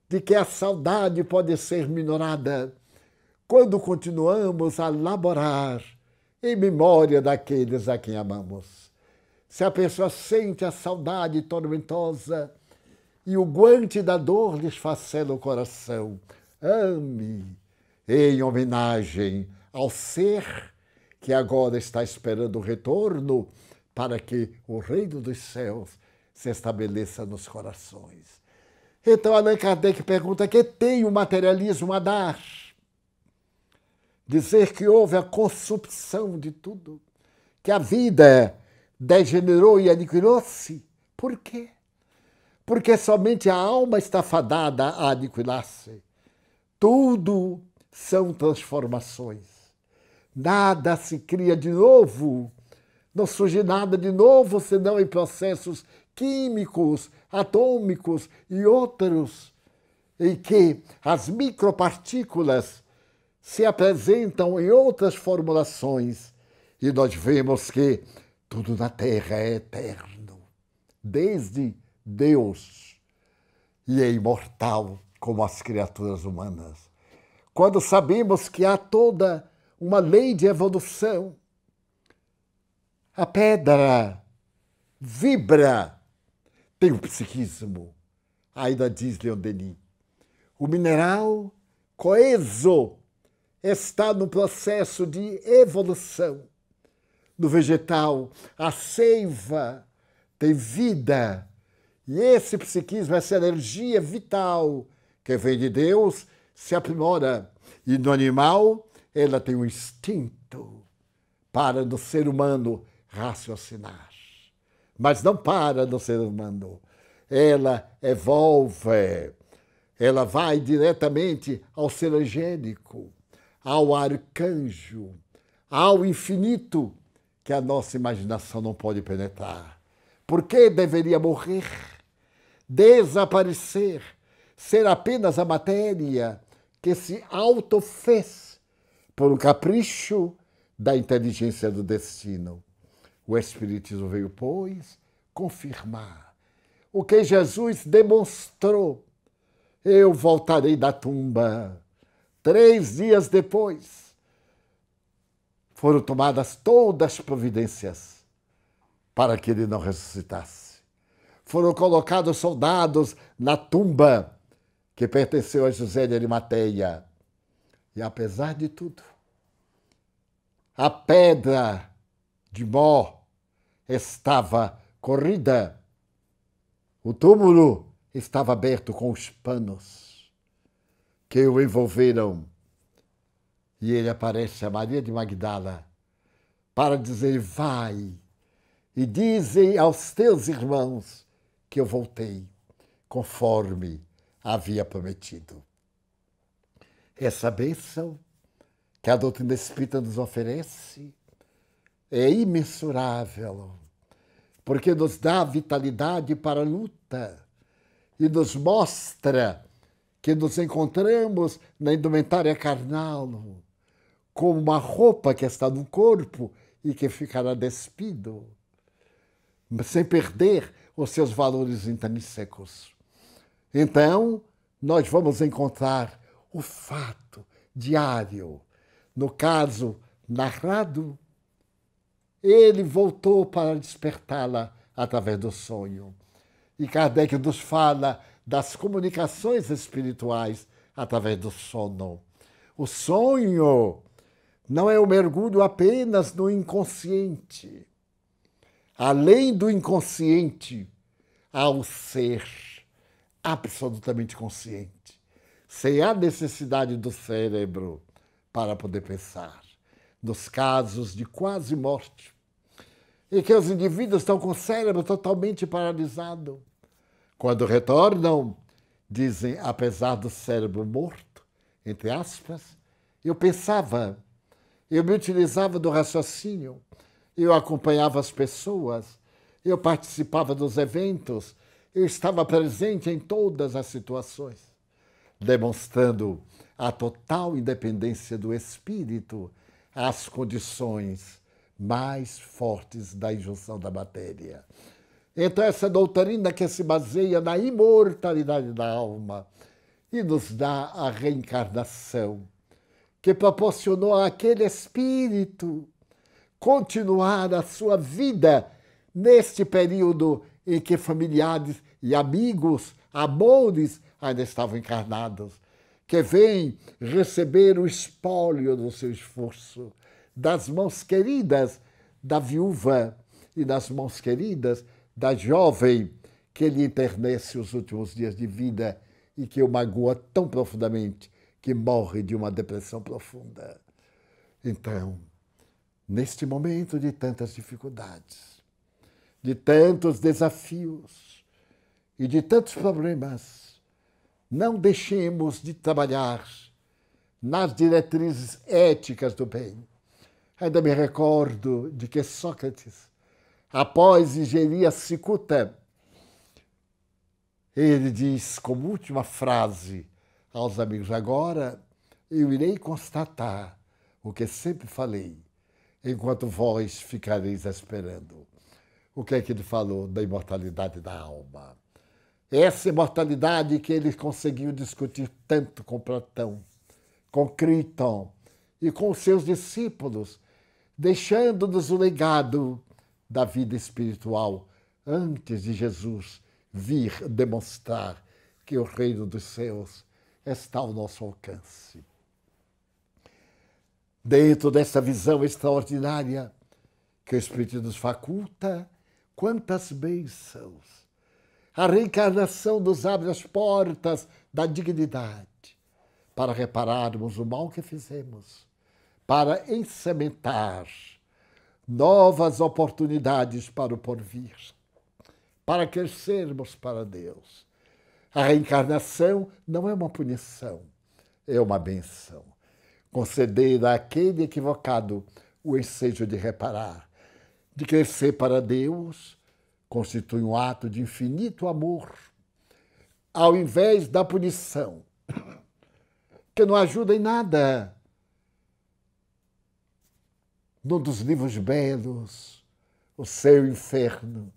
de que a saudade pode ser minorada quando continuamos a laborar em memória daqueles a quem amamos. Se a pessoa sente a saudade tormentosa e o guante da dor lhe esfacela o coração, ame em homenagem ao ser que agora está esperando o retorno para que o reino dos céus se estabeleça nos corações. Então, Allan Kardec pergunta: que tem o materialismo a dar? Dizer que houve a consumpção de tudo, que a vida degenerou e aniquilou-se. Por quê? Porque somente a alma está fadada a aniquilar-se. Tudo são transformações. Nada se cria de novo. Não surge nada de novo senão em processos químicos, atômicos e outros, em que as micropartículas se apresentam em outras formulações, e nós vemos que tudo na Terra é eterno, desde Deus, e é imortal como as criaturas humanas. Quando sabemos que há toda uma lei de evolução, A pedra vibra, tem o psiquismo, ainda diz Leon Denis. O mineral coeso está no processo de evolução. No vegetal, a seiva tem vida. E esse psiquismo, essa energia vital que vem de Deus, se aprimora. E no animal, ela tem um instinto para, no ser humano, raciocinar. Mas não para no ser humano. Ela evolve. Ela vai diretamente ao ser angélico, ao arcanjo, ao infinito, que a nossa imaginação não pode penetrar. Por que deveria morrer, desaparecer, ser apenas a matéria que se autofez por um capricho da inteligência do destino? O Espiritismo veio, pois, confirmar o que Jesus demonstrou. Eu voltarei da tumba. 3 dias depois, foram tomadas todas as providências para que ele não ressuscitasse. Foram colocados soldados na tumba que pertenceu a José de Arimateia. E apesar de tudo, a pedra de Mó estava corrida. O túmulo estava aberto com os panos que o envolveram. E ele aparece a Maria de Magdala para dizer: vai e dizem aos teus irmãos que eu voltei, conforme havia prometido. Essa bênção que a doutrina espírita nos oferece é imensurável, porque nos dá vitalidade para a luta e nos mostra que nos encontramos na indumentária carnal, como uma roupa que está no corpo e que ficará despido, sem perder os seus valores intrínsecos. Então, nós vamos encontrar o fato diário. No caso narrado, ele voltou para despertá-la através do sonho. E Kardec nos fala das comunicações espirituais através do sono. O sonho não é o mergulho apenas no inconsciente. Além do inconsciente, há o ser absolutamente consciente, sem a necessidade do cérebro para poder pensar. Nos casos de quase morte, em que os indivíduos estão com o cérebro totalmente paralisado, quando retornam, dizem, apesar do cérebro morto, entre aspas, eu pensava, eu me utilizava do raciocínio, eu acompanhava as pessoas, eu participava dos eventos, eu estava presente em todas as situações, demonstrando a total independência do espírito às condições mais fortes da injunção da matéria. Então, essa doutrina que se baseia na imortalidade da alma e nos dá a reencarnação, que proporcionou àquele espírito continuar a sua vida neste período em que familiares e amigos, amores, ainda estavam encarnados, que vem receber o espólio do seu esforço, das mãos queridas da viúva e das mãos queridas da jovem que lhe enternece os últimos dias de vida e que o magoa tão profundamente que morre de uma depressão profunda. Então, neste momento de tantas dificuldades, de tantos desafios e de tantos problemas, não deixemos de trabalhar nas diretrizes éticas do bem. Ainda me recordo de que Sócrates, após ingerir a cicuta, ele diz como última frase aos amigos: agora eu irei constatar o que sempre falei, enquanto vós ficareis esperando. O que é que ele falou da imortalidade da alma? Essa imortalidade que ele conseguiu discutir tanto com Platão, com Criton e com os seus discípulos, deixando-nos o legado da vida espiritual antes de Jesus vir demonstrar que o reino dos céus está ao nosso alcance. Dentro dessa visão extraordinária que o Espírito nos faculta, quantas bênçãos! A reencarnação nos abre as portas da dignidade para repararmos o mal que fizemos, para ensementar novas oportunidades para o porvir, para crescermos para Deus. A reencarnação não é uma punição, é uma bênção. Conceder àquele equivocado o ensejo de reparar, de crescer para Deus, constitui um ato de infinito amor, ao invés da punição, que não ajuda em nada. Num dos livros belos, O Céu e o Inferno,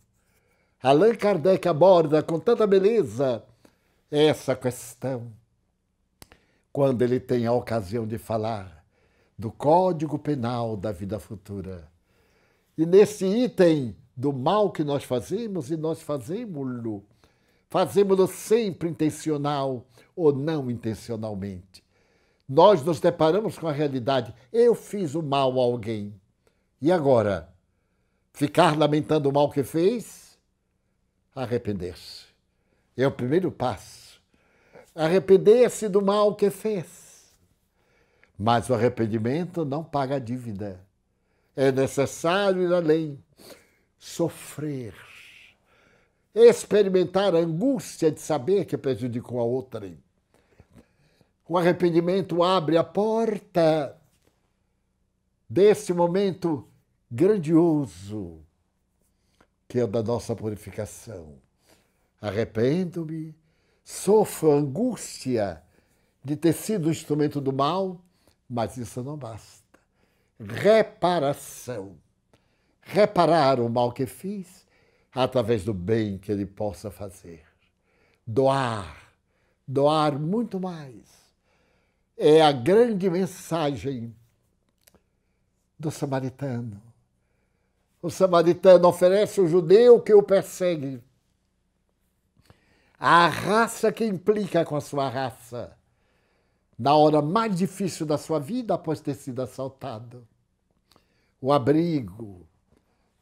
Allan Kardec aborda com tanta beleza essa questão, quando ele tem a ocasião de falar do Código Penal da vida futura. E nesse item do mal que nós fazemos, e nós fazemos-lo sempre intencional ou não intencionalmente. Nós nos deparamos com a realidade, eu fiz o mal a alguém. E agora? Ficar lamentando o mal que fez? Arrepender-se. É o primeiro passo. Arrepender-se do mal que fez. Mas o arrependimento não paga a dívida. É necessário ir além. Sofrer. Experimentar a angústia de saber que prejudicou a outrem. O arrependimento abre a porta desse momento grandioso que é o da nossa purificação. Arrependo-me, sofro a angústia de ter sido instrumento do mal, mas isso não basta. Reparação. Reparar o mal que fiz através do bem que ele possa fazer. Doar. Doar muito mais. É a grande mensagem do samaritano. O samaritano oferece ao judeu que o persegue a raça que implica com a sua raça, na hora mais difícil da sua vida após ter sido assaltado. O abrigo,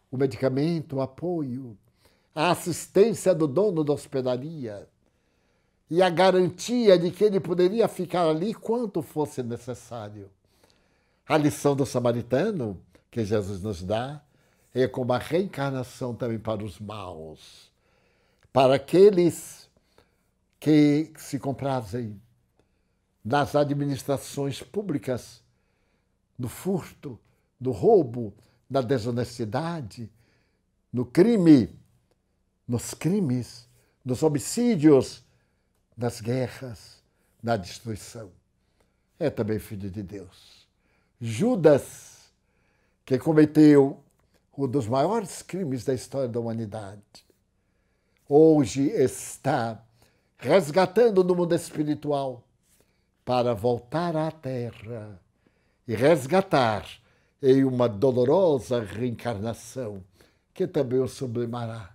o medicamento, o apoio, a assistência do dono da hospedaria e a garantia de que ele poderia ficar ali quanto fosse necessário. A lição do samaritano que Jesus nos dá é como a reencarnação também para os maus, para aqueles que se comprazem nas administrações públicas, no furto, no roubo, na desonestidade, no crime, nos crimes, nos homicídios, nas guerras, na destruição. É também filho de Deus. Judas, que cometeu um dos maiores crimes da história da humanidade, hoje está resgatando no mundo espiritual para voltar à Terra e resgatar em uma dolorosa reencarnação que também o sublimará.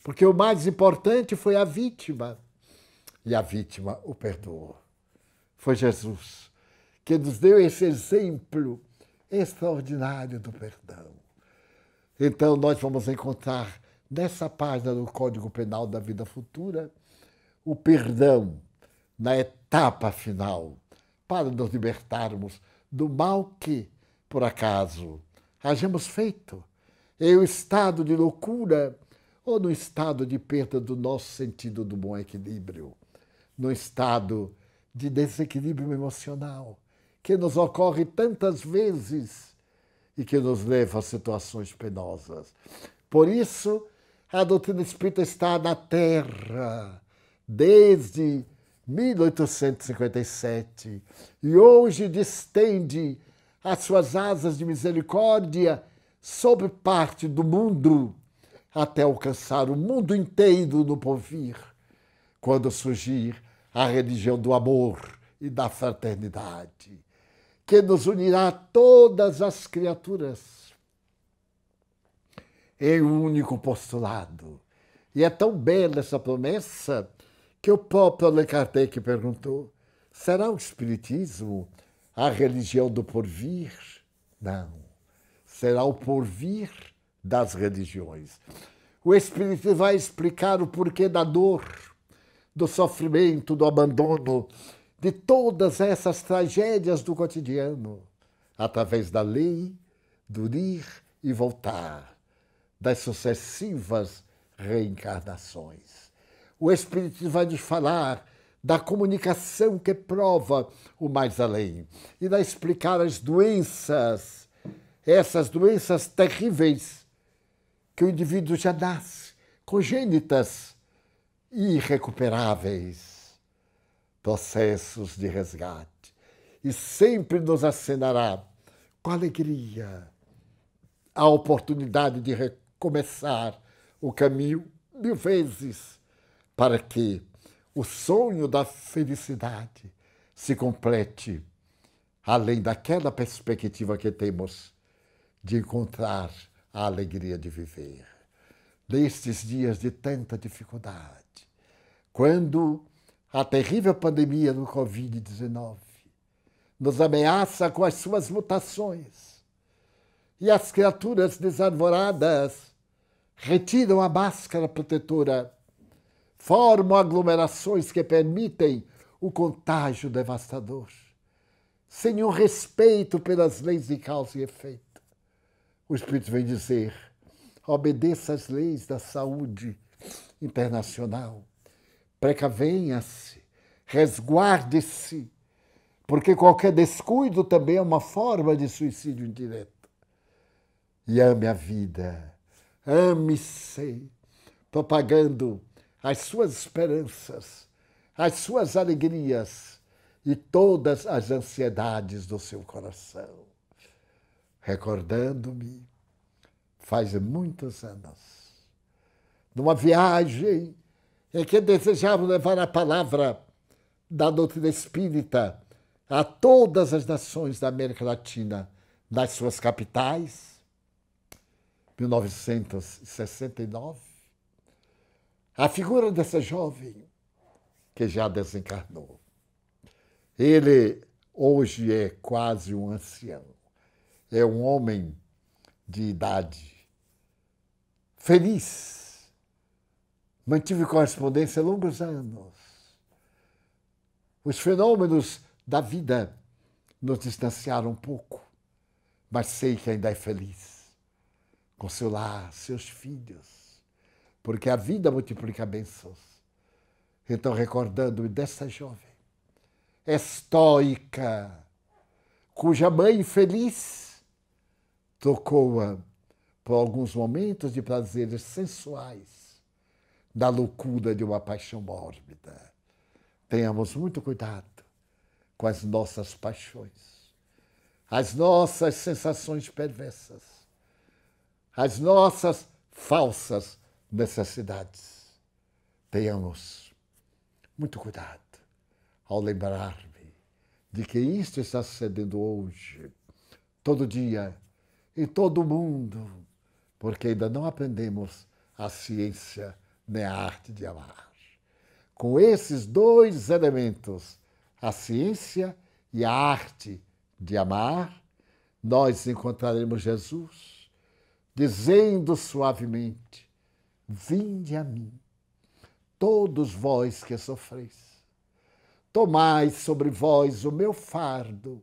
Porque o mais importante foi a vítima, e a vítima o perdoou. Foi Jesus que nos deu esse exemplo extraordinário do perdão. Então, nós vamos encontrar nessa página do Código Penal da Vida Futura o perdão na etapa final, para nos libertarmos do mal que, por acaso, hajamos feito em um estado de loucura ou no estado de perda do nosso sentido do bom equilíbrio, no estado de desequilíbrio emocional, que nos ocorre tantas vezes e que nos leva a situações penosas. Por isso, a doutrina espírita está na Terra desde 1857 e hoje distende as suas asas de misericórdia sobre parte do mundo até alcançar o mundo inteiro no porvir, quando surgir a religião do amor e da fraternidade, que nos unirá a todas as criaturas em um único postulado. E é tão bela essa promessa que o próprio Allan Kardec perguntou: será o Espiritismo a religião do porvir? Não. Será o porvir das religiões. O Espiritismo vai explicar o porquê da dor, do sofrimento, do abandono, de todas essas tragédias do cotidiano, através da lei, do ir e voltar, das sucessivas reencarnações. O Espiritismo vai nos falar da comunicação que prova o mais além e vai explicar as doenças, essas doenças terríveis que o indivíduo já nasce, congênitas e irrecuperáveis, processos de resgate. E sempre nos acenará com alegria a oportunidade de recomeçar o caminho 1000 vezes, para que o sonho da felicidade se complete, além daquela perspectiva que temos de encontrar a alegria de viver. Nestes dias de tanta dificuldade, quando a terrível pandemia do Covid-19 nos ameaça com as suas mutações e as criaturas desarvoradas retiram a máscara protetora, formam aglomerações que permitem o contágio devastador, sem nenhum respeito pelas leis de causa e efeito. O Espírito vem dizer: obedeça às leis da saúde internacional, precavenha-se, resguarde-se, porque qualquer descuido também é uma forma de suicídio indireto. E ame a vida, ame-se, propagando as suas esperanças, as suas alegrias e todas as ansiedades do seu coração. Recordando-me, faz muitos anos, numa viagem em que desejava levar a palavra da doutrina espírita a todas as nações da América Latina, nas suas capitais, 1969, a figura dessa jovem que já desencarnou. Ele hoje é quase um ancião, é um homem de idade, feliz. Mantive correspondência há longos anos. Os fenômenos da vida nos distanciaram um pouco, mas sei que ainda é feliz, com seu lar, seus filhos, porque a vida multiplica bênçãos. Então, recordando-me dessa jovem, estoica, cuja mãe feliz tocou-a por alguns momentos de prazeres sensuais, da loucura de uma paixão mórbida. Tenhamos muito cuidado com as nossas paixões, as nossas sensações perversas, as nossas falsas necessidades. Tenhamos muito cuidado ao lembrar-me de que isto está sucedendo hoje, todo dia, em todo o mundo, porque ainda não aprendemos a ciência nem a arte de amar. Com esses dois elementos, a ciência e a arte de amar, nós encontraremos Jesus dizendo suavemente: vinde a mim, todos vós que sofreis, tomai sobre vós o meu fardo,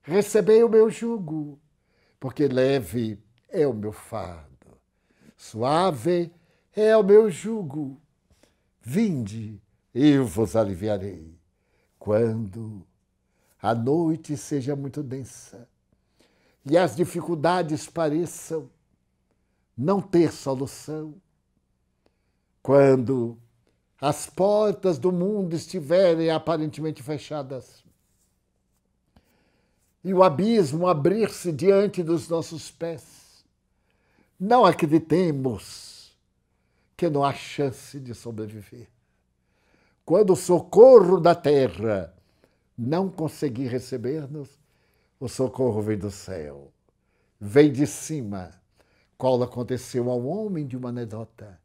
recebei o meu jugo, porque leve é o meu fardo, suave é o meu jugo. Vinde, eu vos aliviarei. Quando a noite seja muito densa e as dificuldades pareçam não ter solução, quando as portas do mundo estiverem aparentemente fechadas e o abismo abrir-se diante dos nossos pés, não acreditemos que não há chance de sobreviver. Quando o socorro da terra não conseguir receber-nos, o socorro vem do céu, vem de cima, qual aconteceu ao homem de uma anedota.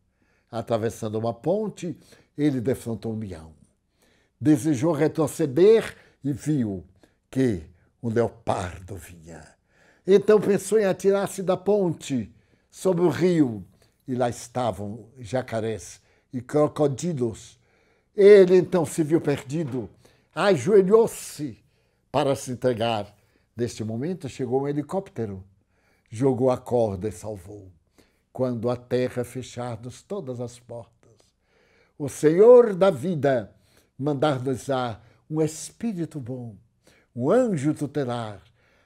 Atravessando uma ponte, ele defrontou um leão. Desejou retroceder e viu que um leopardo vinha. Então pensou em atirar-se da ponte sobre o rio, e lá estavam jacarés e crocodilos. Ele então se viu perdido, ajoelhou-se para se entregar. Neste momento chegou um helicóptero, jogou a corda e salvou. Quando a terra fechar-nos todas as portas, o Senhor da vida mandar-nos-á um espírito bom, um anjo tutelar,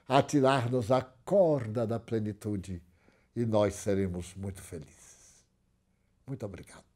a tirar-nos a corda da plenitude, e nós seremos muito felizes. Muito obrigado.